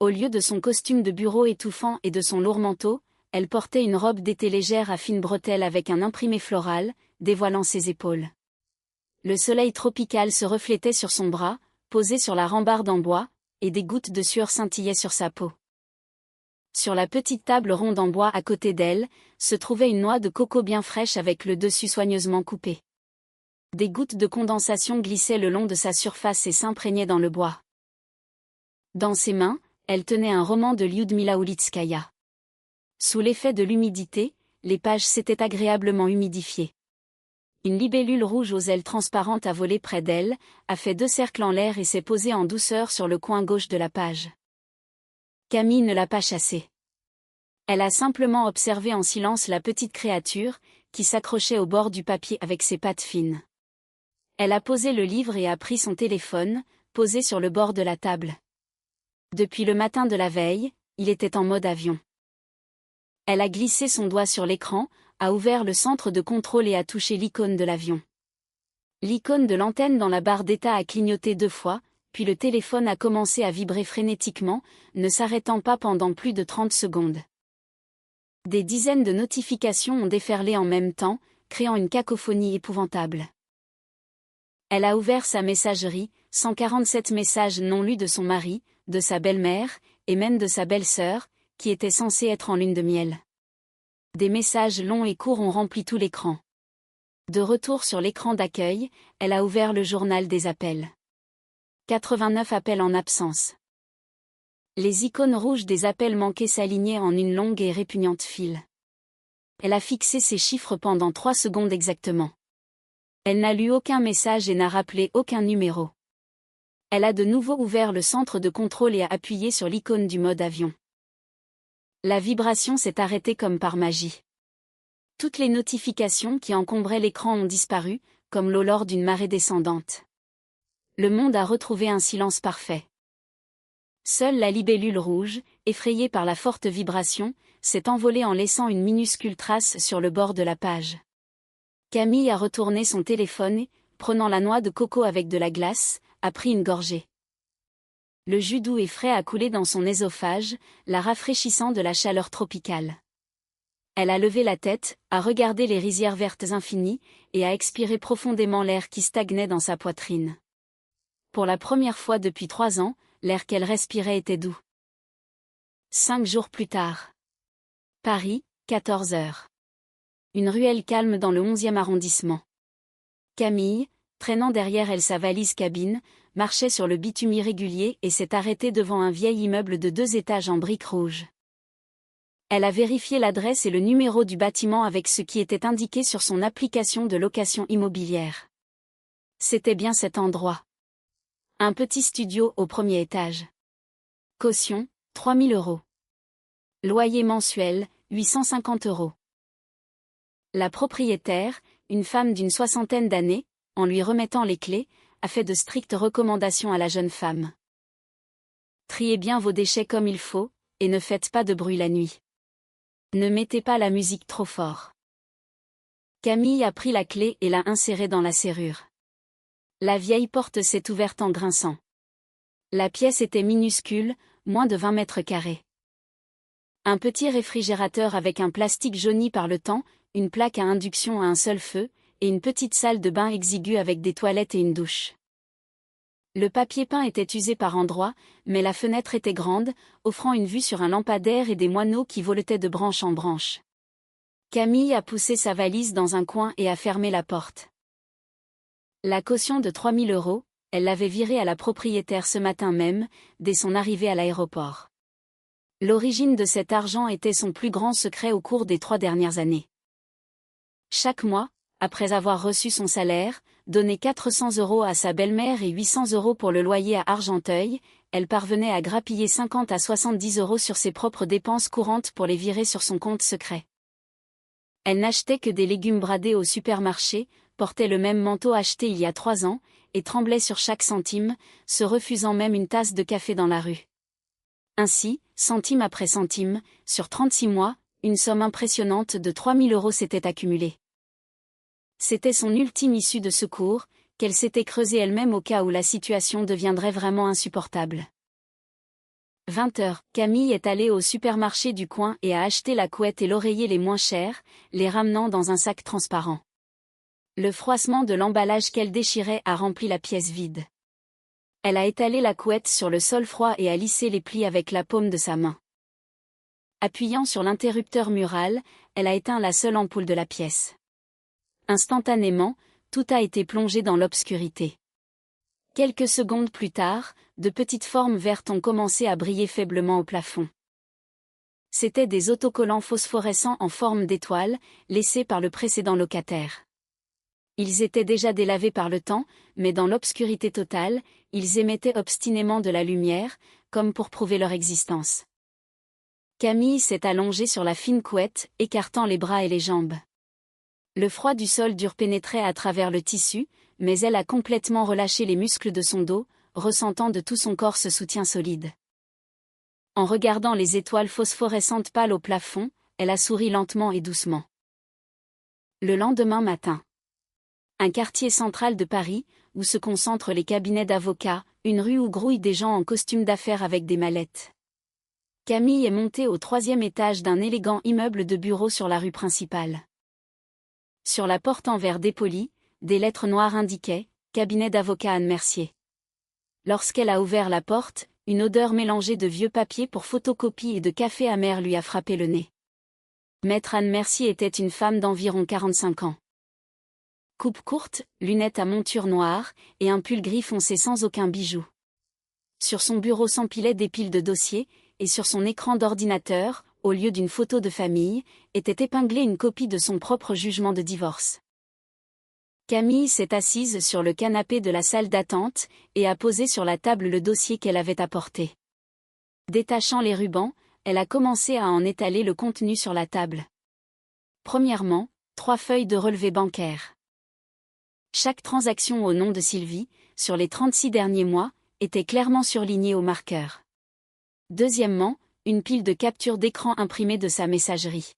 Au lieu de son costume de bureau étouffant et de son lourd manteau, elle portait une robe d'été légère à fines bretelles avec un imprimé floral, dévoilant ses épaules. Le soleil tropical se reflétait sur son bras, posé sur la rambarde en bois, et des gouttes de sueur scintillaient sur sa peau. Sur la petite table ronde en bois à côté d'elle, se trouvait une noix de coco bien fraîche avec le dessus soigneusement coupé. Des gouttes de condensation glissaient le long de sa surface et s'imprégnaient dans le bois. Dans ses mains, elle tenait un roman de Lyudmila Ulitskaya. Sous l'effet de l'humidité, les pages s'étaient agréablement humidifiées. Une libellule rouge aux ailes transparentes a volé près d'elle, a fait 2 cercles en l'air et s'est posée en douceur sur le coin gauche de la page. Camille ne l'a pas chassée. Elle a simplement observé en silence la petite créature, qui s'accrochait au bord du papier avec ses pattes fines. Elle a posé le livre et a pris son téléphone, posé sur le bord de la table. Depuis le matin de la veille, il était en mode avion. Elle a glissé son doigt sur l'écran, a ouvert le centre de contrôle et a touché l'icône de l'avion. L'icône de l'antenne dans la barre d'état a clignoté 2 fois, puis le téléphone a commencé à vibrer frénétiquement, ne s'arrêtant pas pendant plus de 30 secondes. Des dizaines de notifications ont déferlé en même temps, créant une cacophonie épouvantable. Elle a ouvert sa messagerie, 147 messages non lus de son mari, de sa belle-mère, et même de sa belle-sœur, qui était censée être en lune de miel. Des messages longs et courts ont rempli tout l'écran. De retour sur l'écran d'accueil, elle a ouvert le journal des appels. 89 appels en absence. Les icônes rouges des appels manqués s'alignaient en une longue et répugnante file. Elle a fixé ces chiffres pendant 3 secondes exactement. Elle n'a lu aucun message et n'a rappelé aucun numéro. Elle a de nouveau ouvert le centre de contrôle et a appuyé sur l'icône du mode avion. La vibration s'est arrêtée comme par magie. Toutes les notifications qui encombraient l'écran ont disparu, comme l'eau lors d'une marée descendante. Le monde a retrouvé un silence parfait. Seule la libellule rouge, effrayée par la forte vibration, s'est envolée en laissant une minuscule trace sur le bord de la page. Camille a retourné son téléphone et, prenant la noix de coco avec de la glace, a pris une gorgée. Le jus doux et frais a coulé dans son œsophage, la rafraîchissant de la chaleur tropicale. Elle a levé la tête, a regardé les rizières vertes infinies, et a expiré profondément l'air qui stagnait dans sa poitrine. Pour la première fois depuis 3 ans, l'air qu'elle respirait était doux. 5 jours plus tard. Paris, 14 heures. Une ruelle calme dans le 11e arrondissement. Camille, traînant derrière elle sa valise cabine, marchait sur le bitume irrégulier et s'est arrêtée devant un vieil immeuble de 2 étages en briques rouges. Elle a vérifié l'adresse et le numéro du bâtiment avec ce qui était indiqué sur son application de location immobilière. C'était bien cet endroit. Un petit studio au 1er étage. Caution, 3 000 €. Loyer mensuel, 850 €. La propriétaire, une femme d'une 60aine d'années, en lui remettant les clés, a fait de strictes recommandations à la jeune femme. Triez bien vos déchets comme il faut, et ne faites pas de bruit la nuit. Ne mettez pas la musique trop fort. Camille a pris la clé et l'a insérée dans la serrure. La vieille porte s'est ouverte en grinçant. La pièce était minuscule, moins de 20 mètres carrés. Un petit réfrigérateur avec un plastique jauni par le temps, une plaque à induction à un seul feu, et une petite salle de bain exiguë avec des toilettes et une douche. Le papier peint était usé par endroits, mais la fenêtre était grande, offrant une vue sur un lampadaire et des moineaux qui voletaient de branche en branche. Camille a poussé sa valise dans un coin et a fermé la porte. La caution de 3 000 €, elle l'avait virée à la propriétaire ce matin même, dès son arrivée à l'aéroport. L'origine de cet argent était son plus grand secret au cours des 3 dernières années. Chaque mois, après avoir reçu son salaire, donné 400 € à sa belle-mère et 800 € pour le loyer à Argenteuil, elle parvenait à grappiller 50 à 70 € sur ses propres dépenses courantes pour les virer sur son compte secret. Elle n'achetait que des légumes bradés au supermarché, portait le même manteau acheté il y a 3 ans, et tremblait sur chaque centime, se refusant même une tasse de café dans la rue. Ainsi, centime après centime, sur 36 mois, une somme impressionnante de 3 000 € s'était accumulée. C'était son ultime issue de secours, qu'elle s'était creusée elle-même au cas où la situation deviendrait vraiment insupportable. 20 h, Camille est allée au supermarché du coin et a acheté la couette et l'oreiller les moins chers, les ramenant dans un sac transparent. Le froissement de l'emballage qu'elle déchirait a rempli la pièce vide. Elle a étalé la couette sur le sol froid et a lissé les plis avec la paume de sa main. Appuyant sur l'interrupteur mural, elle a éteint la seule ampoule de la pièce. Instantanément, tout a été plongé dans l'obscurité. Quelques secondes plus tard, de petites formes vertes ont commencé à briller faiblement au plafond. C'étaient des autocollants phosphorescents en forme d'étoile, laissés par le précédent locataire. Ils étaient déjà délavés par le temps, mais dans l'obscurité totale, ils émettaient obstinément de la lumière, comme pour prouver leur existence. Camille s'est allongée sur la fine couette, écartant les bras et les jambes. Le froid du sol dur pénétrait à travers le tissu, mais elle a complètement relâché les muscles de son dos, ressentant de tout son corps ce soutien solide. En regardant les étoiles phosphorescentes pâles au plafond, elle a souri lentement et doucement. Le lendemain matin. Un quartier central de Paris, où se concentrent les cabinets d'avocats, une rue où grouillent des gens en costume d'affaires avec des mallettes. Camille est montée au 3e étage d'un élégant immeuble de bureaux sur la rue principale. Sur la porte en verre dépoli, des lettres noires indiquaient « Cabinet d'avocat Anne Mercier ». Lorsqu'elle a ouvert la porte, une odeur mélangée de vieux papier pour photocopie et de café amer lui a frappé le nez. Maître Anne Mercier était une femme d'environ 45 ans. Coupe courte, lunettes à monture noire, et un pull gris foncé sans aucun bijou. Sur son bureau s'empilaient des piles de dossiers, et sur son écran d'ordinateur, au lieu d'une photo de famille, était épinglée une copie de son propre jugement de divorce. Camille s'est assise sur le canapé de la salle d'attente, et a posé sur la table le dossier qu'elle avait apporté. Détachant les rubans, elle a commencé à en étaler le contenu sur la table. Premièrement, 3 feuilles de relevé bancaire. Chaque transaction au nom de Sylvie, sur les 36 derniers mois, était clairement surlignée au marqueur. Deuxièmement, une pile de captures d'écran imprimées de sa messagerie.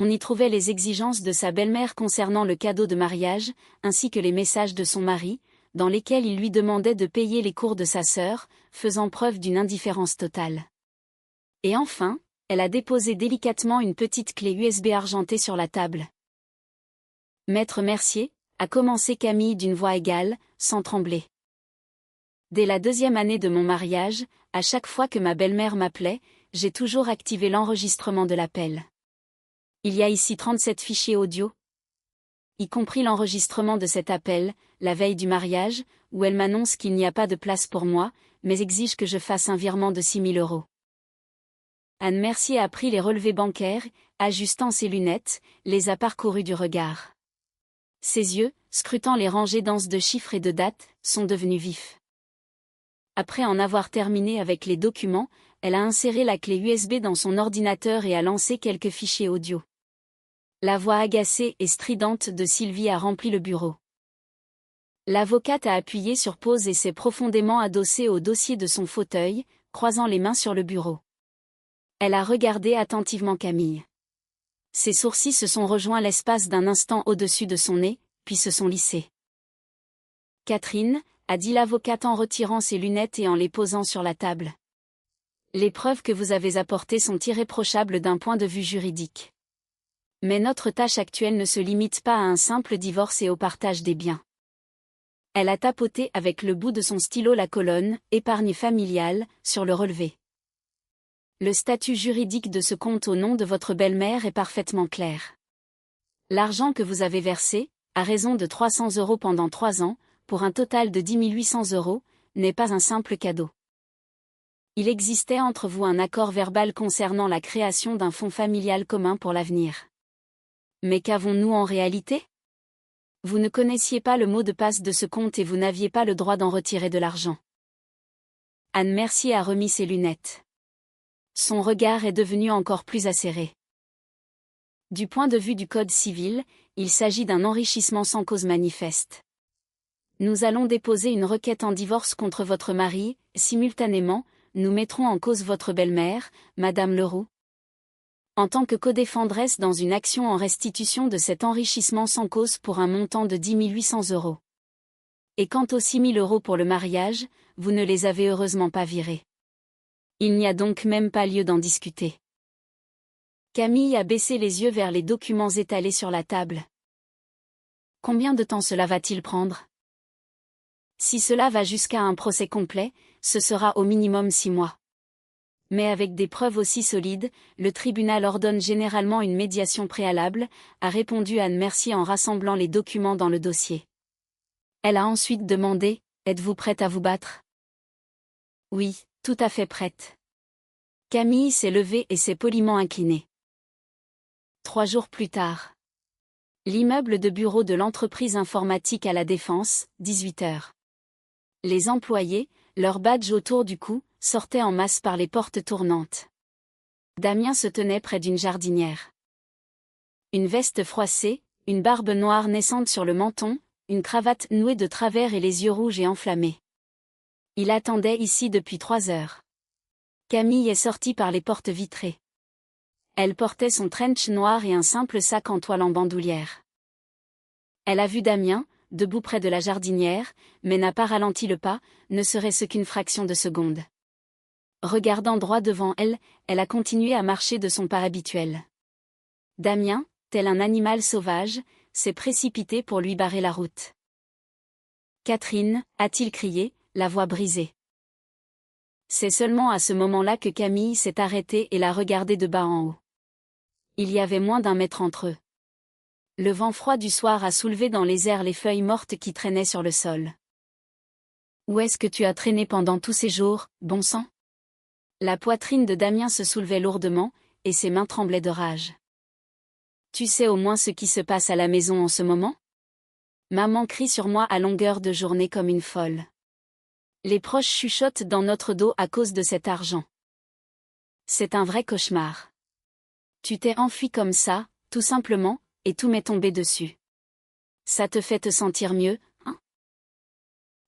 On y trouvait les exigences de sa belle-mère concernant le cadeau de mariage, ainsi que les messages de son mari, dans lesquels il lui demandait de payer les cours de sa sœur, faisant preuve d'une indifférence totale. Et enfin, elle a déposé délicatement une petite clé USB argentée sur la table. Maître Mercier, a commencé Camille d'une voix égale, sans trembler. Dès la 2e année de mon mariage, à chaque fois que ma belle-mère m'appelait, j'ai toujours activé l'enregistrement de l'appel. Il y a ici 37 fichiers audio, y compris l'enregistrement de cet appel, la veille du mariage, où elle m'annonce qu'il n'y a pas de place pour moi, mais exige que je fasse un virement de 6 000 €. Anne Mercier a pris les relevés bancaires, ajustant ses lunettes, les a parcourus du regard. Ses yeux, scrutant les rangées denses de chiffres et de dates, sont devenus vifs. Après en avoir terminé avec les documents, elle a inséré la clé USB dans son ordinateur et a lancé quelques fichiers audio. La voix agacée et stridente de Sylvie a rempli le bureau. L'avocate a appuyé sur pause et s'est profondément adossée au dossier de son fauteuil, croisant les mains sur le bureau. Elle a regardé attentivement Camille. Ses sourcils se sont rejoints l'espace d'un instant au-dessus de son nez, puis se sont lissés. « Catherine », a dit l'avocate en retirant ses lunettes et en les posant sur la table. Les preuves que vous avez apportées sont irréprochables d'un point de vue juridique. Mais notre tâche actuelle ne se limite pas à un simple divorce et au partage des biens. Elle a tapoté avec le bout de son stylo la colonne « Épargne familiale » sur le relevé. Le statut juridique de ce compte au nom de votre belle-mère est parfaitement clair. L'argent que vous avez versé, à raison de 300 € pendant 3 ans, pour un total de 10 800 €, n'est pas un simple cadeau. Il existait entre vous un accord verbal concernant la création d'un fonds familial commun pour l'avenir. Mais qu'avons-nous en réalité ? Vous ne connaissiez pas le mot de passe de ce compte et vous n'aviez pas le droit d'en retirer de l'argent. Anne Mercier a remis ses lunettes. Son regard est devenu encore plus acéré. Du point de vue du Code civil, il s'agit d'un enrichissement sans cause manifeste. Nous allons déposer une requête en divorce contre votre mari, simultanément, nous mettrons en cause votre belle-mère, Madame Leroux. En tant que codéfendresse dans une action en restitution de cet enrichissement sans cause pour un montant de 10 800 €. Et quant aux 6 000 € pour le mariage, vous ne les avez heureusement pas virés. Il n'y a donc même pas lieu d'en discuter. Camille a baissé les yeux vers les documents étalés sur la table. Combien de temps cela va-t-il prendre ? Si cela va jusqu'à un procès complet, ce sera au minimum 6 mois. Mais avec des preuves aussi solides, le tribunal ordonne généralement une médiation préalable, a répondu Anne Mercier en rassemblant les documents dans le dossier. Elle a ensuite demandé, « Êtes-vous prête à vous battre ?» Oui, tout à fait prête. Camille s'est levée et s'est poliment inclinée. 3 jours plus tard. L'immeuble de bureau de l'entreprise informatique à la Défense, 18 h. Les employés, leur badge autour du cou, sortaient en masse par les portes tournantes. Damien se tenait près d'une jardinière. Une veste froissée, une barbe noire naissante sur le menton, une cravate nouée de travers et les yeux rouges et enflammés. Il attendait ici depuis 3 heures. Camille est sortie par les portes vitrées. Elle portait son trench noir et un simple sac en toile en bandoulière. Elle a vu Damien, debout près de la jardinière, mais n'a pas ralenti le pas, ne serait-ce qu'une fraction de seconde. Regardant droit devant elle, elle a continué à marcher de son pas habituel. Damien, tel un animal sauvage, s'est précipité pour lui barrer la route. « Catherine » a-t-il crié, la voix brisée. C'est seulement à ce moment-là que Camille s'est arrêtée et l'a regardé de bas en haut. Il y avait moins d'1 mètre entre eux. Le vent froid du soir a soulevé dans les airs les feuilles mortes qui traînaient sur le sol. « Où est-ce que tu as traîné pendant tous ces jours, bon sang ?» La poitrine de Damien se soulevait lourdement, et ses mains tremblaient de rage. « Tu sais au moins ce qui se passe à la maison en ce moment ? Maman crie sur moi à longueur de journée comme une folle. Les proches chuchotent dans notre dos à cause de cet argent. C'est un vrai cauchemar. Tu t'es enfui comme ça, tout simplement, et tout m'est tombé dessus. Ça te fait te sentir mieux, hein ?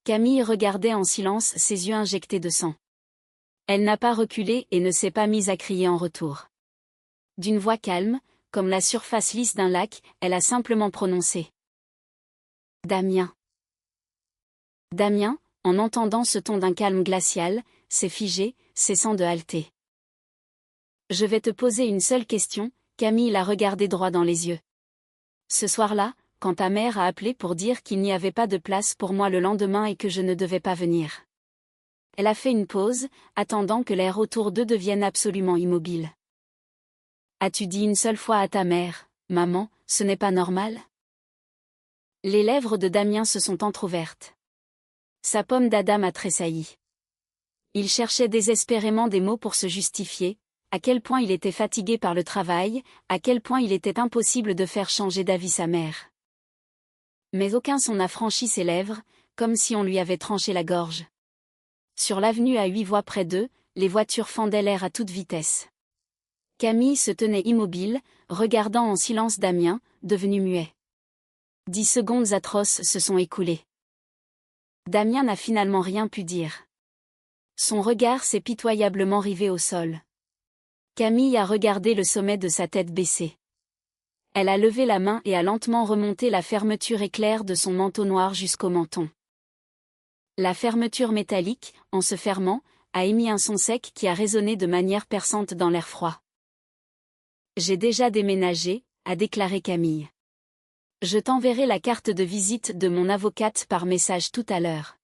Camille regardait en silence, ses yeux injectés de sang. Elle n'a pas reculé et ne s'est pas mise à crier en retour. D'une voix calme, comme la surface lisse d'un lac, elle a simplement prononcé. « Damien. » Damien, en entendant ce ton d'un calme glacial, s'est figé, cessant de halter. « Je vais te poser une seule question », Camille l'a regardé droit dans les yeux. « Ce soir-là, quand ta mère a appelé pour dire qu'il n'y avait pas de place pour moi le lendemain et que je ne devais pas venir. » Elle a fait une pause, attendant que l'air autour d'eux devienne absolument immobile. « As-tu dit une seule fois à ta mère, maman, ce n'est pas normal ?» Les lèvres de Damien se sont entr'ouvertes. Sa pomme d'Adam a tressailli. Il cherchait désespérément des mots pour se justifier, à quel point il était fatigué par le travail, à quel point il était impossible de faire changer d'avis sa mère. Mais aucun son n'a franchi ses lèvres, comme si on lui avait tranché la gorge. Sur l'avenue à 8 voies près d'eux, les voitures fendaient l'air à toute vitesse. Camille se tenait immobile, regardant en silence Damien, devenu muet. 10 secondes atroces se sont écoulées. Damien n'a finalement rien pu dire. Son regard s'est pitoyablement rivé au sol. Camille a regardé le sommet de sa tête baissée. Elle a levé la main et a lentement remonté la fermeture éclair de son manteau noir jusqu'au menton. La fermeture métallique, en se fermant, a émis un son sec qui a résonné de manière perçante dans l'air froid. J'ai déjà déménagé, a déclaré Camille. Je t'enverrai la carte de visite de mon avocate par message tout à l'heure.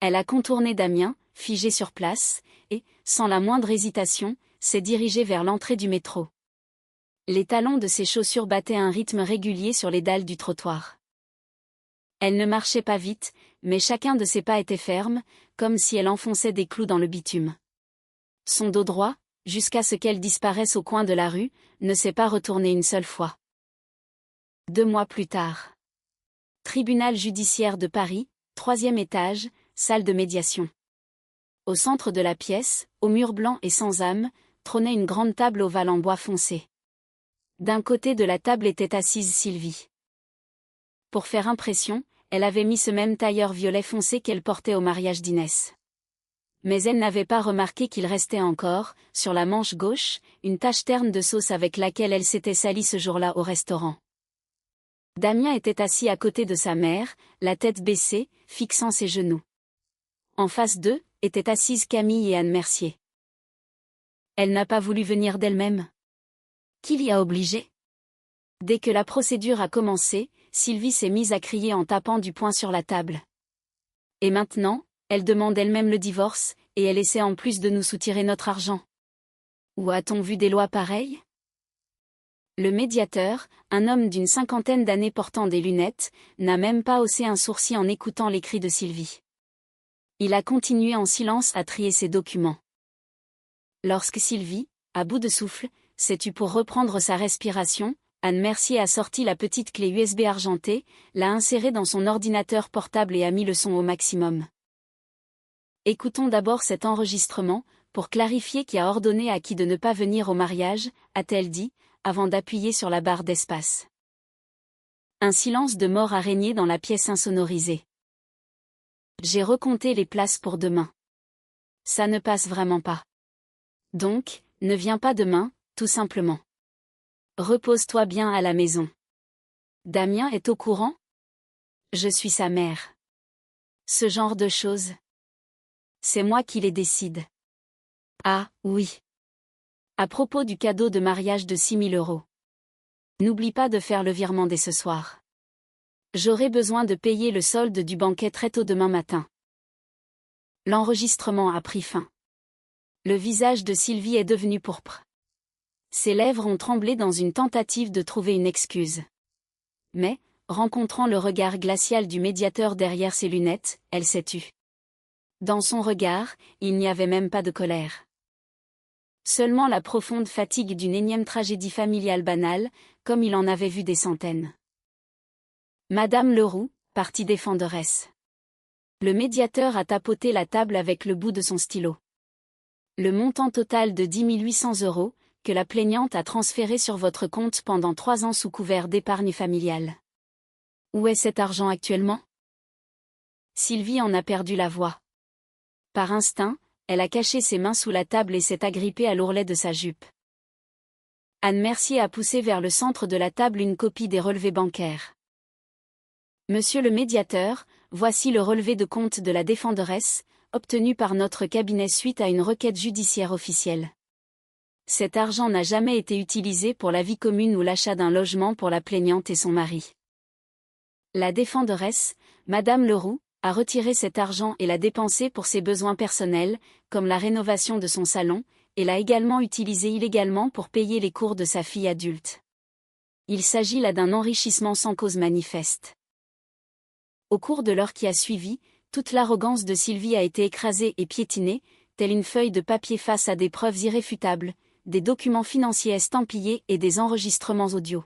Elle a contourné Damien, figé sur place, et, sans la moindre hésitation, s'est dirigée vers l'entrée du métro. Les talons de ses chaussures battaient un rythme régulier sur les dalles du trottoir. Elle ne marchait pas vite, mais chacun de ses pas était ferme, comme si elle enfonçait des clous dans le bitume. Son dos droit, jusqu'à ce qu'elle disparaisse au coin de la rue, ne s'est pas retourné une seule fois. 2 mois plus tard. Tribunal judiciaire de Paris, 3e étage, salle de médiation. Au centre de la pièce, au mur blanc et sans âme, trônait une grande table ovale en bois foncé. D'un côté de la table était assise Sylvie. Pour faire impression, elle avait mis ce même tailleur violet foncé qu'elle portait au mariage d'Inès. Mais elle n'avait pas remarqué qu'il restait encore, sur la manche gauche, une tache terne de sauce avec laquelle elle s'était salie ce jour-là au restaurant. Damien était assis à côté de sa mère, la tête baissée, fixant ses genoux. En face d'eux, étaient assises Camille et Anne Mercier. Elle n'a pas voulu venir d'elle-même. Qui l'y a obligée? Dès que la procédure a commencé, Sylvie s'est mise à crier en tapant du poing sur la table. Et maintenant, elle demande elle-même le divorce, et elle essaie en plus de nous soutirer notre argent. Où a-t-on vu des lois pareilles? Le médiateur, un homme d'une 50aine d'années portant des lunettes, n'a même pas haussé un sourcil en écoutant les cris de Sylvie. Il a continué en silence à trier ses documents. Lorsque Sylvie, à bout de souffle, s'est tue pour reprendre sa respiration, Anne Mercier a sorti la petite clé USB argentée, l'a insérée dans son ordinateur portable et a mis le son au maximum. Écoutons d'abord cet enregistrement, pour clarifier qui a ordonné à qui de ne pas venir au mariage, a-t-elle dit, avant d'appuyer sur la barre d'espace. Un silence de mort a régné dans la pièce insonorisée. J'ai recompté les places pour demain. Ça ne passe vraiment pas. Donc, ne viens pas demain, tout simplement. Repose-toi bien à la maison. Damien est au courant? Je suis sa mère. Ce genre de choses. C'est moi qui les décide. Ah, oui. À propos du cadeau de mariage de 6 000 €. N'oublie pas de faire le virement dès ce soir. J'aurai besoin de payer le solde du banquet très tôt demain matin. L'enregistrement a pris fin. Le visage de Sylvie est devenu pourpre. Ses lèvres ont tremblé dans une tentative de trouver une excuse. Mais, rencontrant le regard glacial du médiateur derrière ses lunettes, elle s'est tue. Dans son regard, il n'y avait même pas de colère. Seulement la profonde fatigue d'une énième tragédie familiale banale, comme il en avait vu des centaines. Madame Leroux, partie défenderesse. Le médiateur a tapoté la table avec le bout de son stylo. Le montant total de 10 800 €, que la plaignante a transféré sur votre compte pendant 3 ans sous couvert d'épargne familiale. Où est cet argent actuellement? Sylvie en a perdu la voix. Par instinct, elle a caché ses mains sous la table et s'est agrippée à l'ourlet de sa jupe. Anne Mercier a poussé vers le centre de la table une copie des relevés bancaires. Monsieur le médiateur, voici le relevé de compte de la défenderesse, obtenu par notre cabinet suite à une requête judiciaire officielle. Cet argent n'a jamais été utilisé pour la vie commune ou l'achat d'un logement pour la plaignante et son mari. La défenderesse, Madame Leroux, a retiré cet argent et l'a dépensé pour ses besoins personnels, comme la rénovation de son salon, et l'a également utilisé illégalement pour payer les cours de sa fille adulte. Il s'agit là d'un enrichissement sans cause manifeste. Au cours de l'heure qui a suivi, toute l'arrogance de Sylvie a été écrasée et piétinée, telle une feuille de papier face à des preuves irréfutables, des documents financiers estampillés et des enregistrements audio.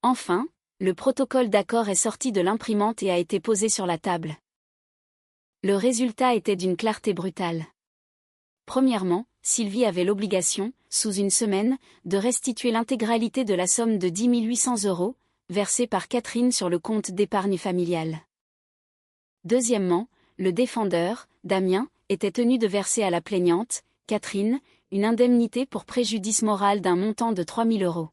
Enfin, le protocole d'accord est sorti de l'imprimante et a été posé sur la table. Le résultat était d'une clarté brutale. Premièrement, Sylvie avait l'obligation, sous une semaine, de restituer l'intégralité de la somme de 10 800 €, versée par Catherine sur le compte d'épargne familiale. Deuxièmement, le défendeur, Damien, était tenu de verser à la plaignante, Catherine, une indemnité pour préjudice moral d'un montant de 3 000 €.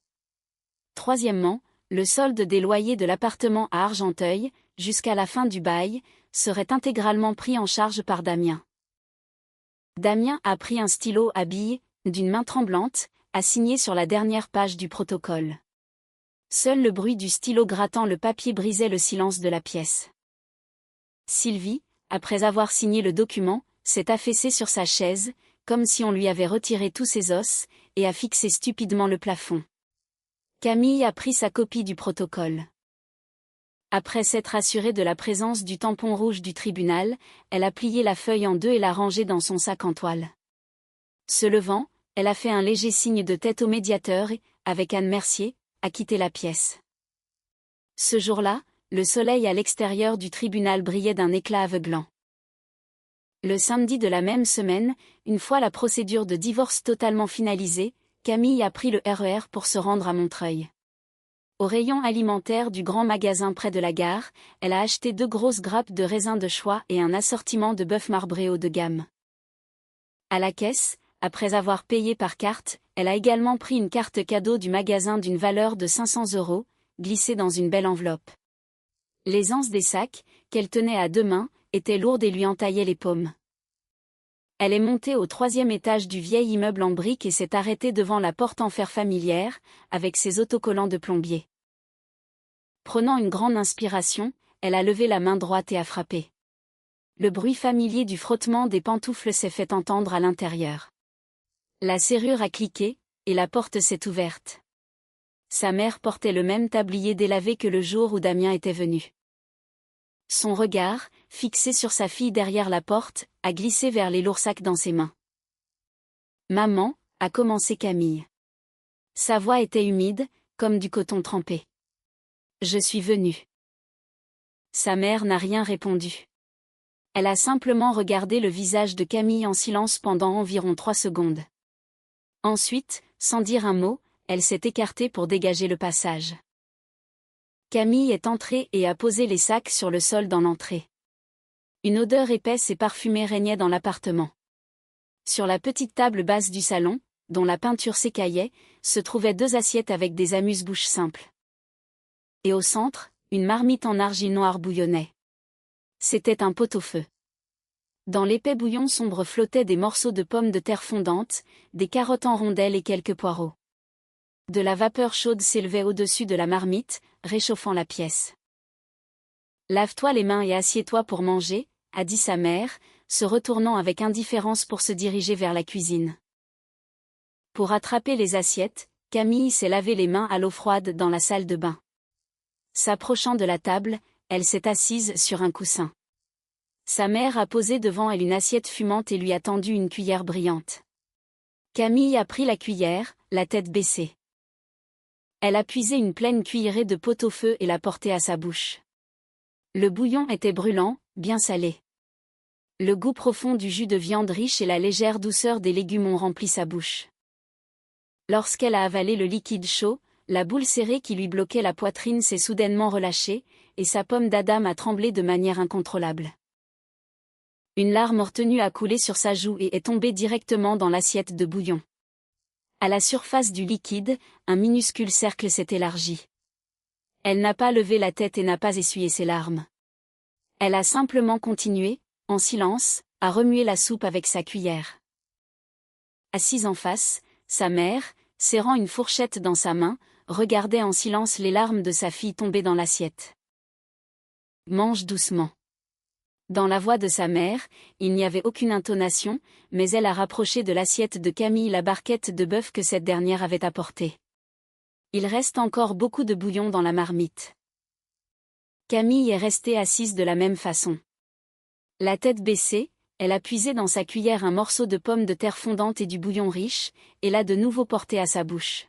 Troisièmement, le solde des loyers de l'appartement à Argenteuil, jusqu'à la fin du bail, serait intégralement pris en charge par Damien. Damien a pris un stylo à billes, d'une main tremblante, a signé sur la dernière page du protocole. Seul le bruit du stylo grattant le papier brisait le silence de la pièce. Sylvie, après avoir signé le document, s'est affaissée sur sa chaise, comme si on lui avait retiré tous ses os, et a fixé stupidement le plafond. Camille a pris sa copie du protocole. Après s'être assurée de la présence du tampon rouge du tribunal, elle a plié la feuille en deux et l'a rangée dans son sac en toile. Se levant, elle a fait un léger signe de tête au médiateur et, avec Anne Mercier, a quitté la pièce. Ce jour-là, le soleil à l'extérieur du tribunal brillait d'un éclat aveuglant. Le samedi de la même semaine, une fois la procédure de divorce totalement finalisée, Camille a pris le RER pour se rendre à Montreuil. Au rayon alimentaire du grand magasin près de la gare, elle a acheté 2 grosses grappes de raisins de choix et un assortiment de bœuf marbré haut de gamme. À la caisse, après avoir payé par carte, elle a également pris une carte cadeau du magasin d'une valeur de 500 €, glissée dans une belle enveloppe. Les anses des sacs, qu'elle tenait à 2 mains, étaient lourdes et lui entaillaient les paumes. Elle est montée au 3e étage du vieil immeuble en briques et s'est arrêtée devant la porte en fer familière, avec ses autocollants de plombier. Prenant une grande inspiration, elle a levé la main droite et a frappé. Le bruit familier du frottement des pantoufles s'est fait entendre à l'intérieur. La serrure a cliqué, et la porte s'est ouverte. Sa mère portait le même tablier délavé que le jour où Damien était venu. Son regard, fixé sur sa fille derrière la porte, a glissé vers les lourds sacs dans ses mains. « Maman » a commencé Camille. Sa voix était humide, comme du coton trempé. « Je suis venue. » Sa mère n'a rien répondu. Elle a simplement regardé le visage de Camille en silence pendant environ 3 secondes. Ensuite, sans dire un mot, elle s'est écartée pour dégager le passage. Camille est entrée et a posé les sacs sur le sol dans l'entrée. Une odeur épaisse et parfumée régnait dans l'appartement. Sur la petite table basse du salon, dont la peinture s'écaillait, se trouvaient 2 assiettes avec des amuse-bouches simples. Et au centre, une marmite en argile noire bouillonnait. C'était un pot-au-feu. Dans l'épais bouillon sombre flottaient des morceaux de pommes de terre fondantes, des carottes en rondelles et quelques poireaux. De la vapeur chaude s'élevait au-dessus de la marmite, réchauffant la pièce. « Lave-toi les mains et assieds-toi pour manger », a dit sa mère, se retournant avec indifférence pour se diriger vers la cuisine. Pour attraper les assiettes, Camille s'est lavé les mains à l'eau froide dans la salle de bain. S'approchant de la table, elle s'est assise sur un coussin. Sa mère a posé devant elle une assiette fumante et lui a tendu une cuillère brillante. Camille a pris la cuillère, la tête baissée. Elle a puisé une pleine cuillerée de pot-au-feu et l'a portée à sa bouche. Le bouillon était brûlant, bien salé. Le goût profond du jus de viande riche et la légère douceur des légumes ont rempli sa bouche. Lorsqu'elle a avalé le liquide chaud, la boule serrée qui lui bloquait la poitrine s'est soudainement relâchée, et sa pomme d'Adam a tremblé de manière incontrôlable. Une larme retenue a coulé sur sa joue et est tombée directement dans l'assiette de bouillon. À la surface du liquide, un minuscule cercle s'est élargi. Elle n'a pas levé la tête et n'a pas essuyé ses larmes. Elle a simplement continué, en silence, à remuer la soupe avec sa cuillère. Assise en face, sa mère, serrant une fourchette dans sa main, regardait en silence les larmes de sa fille tomber dans l'assiette. « Mange doucement. » Dans la voix de sa mère, il n'y avait aucune intonation, mais elle a rapproché de l'assiette de Camille la barquette de bœuf que cette dernière avait apportée. Il reste encore beaucoup de bouillon dans la marmite. Camille est restée assise de la même façon. La tête baissée, elle a puisé dans sa cuillère un morceau de pomme de terre fondante et du bouillon riche, et l'a de nouveau porté à sa bouche.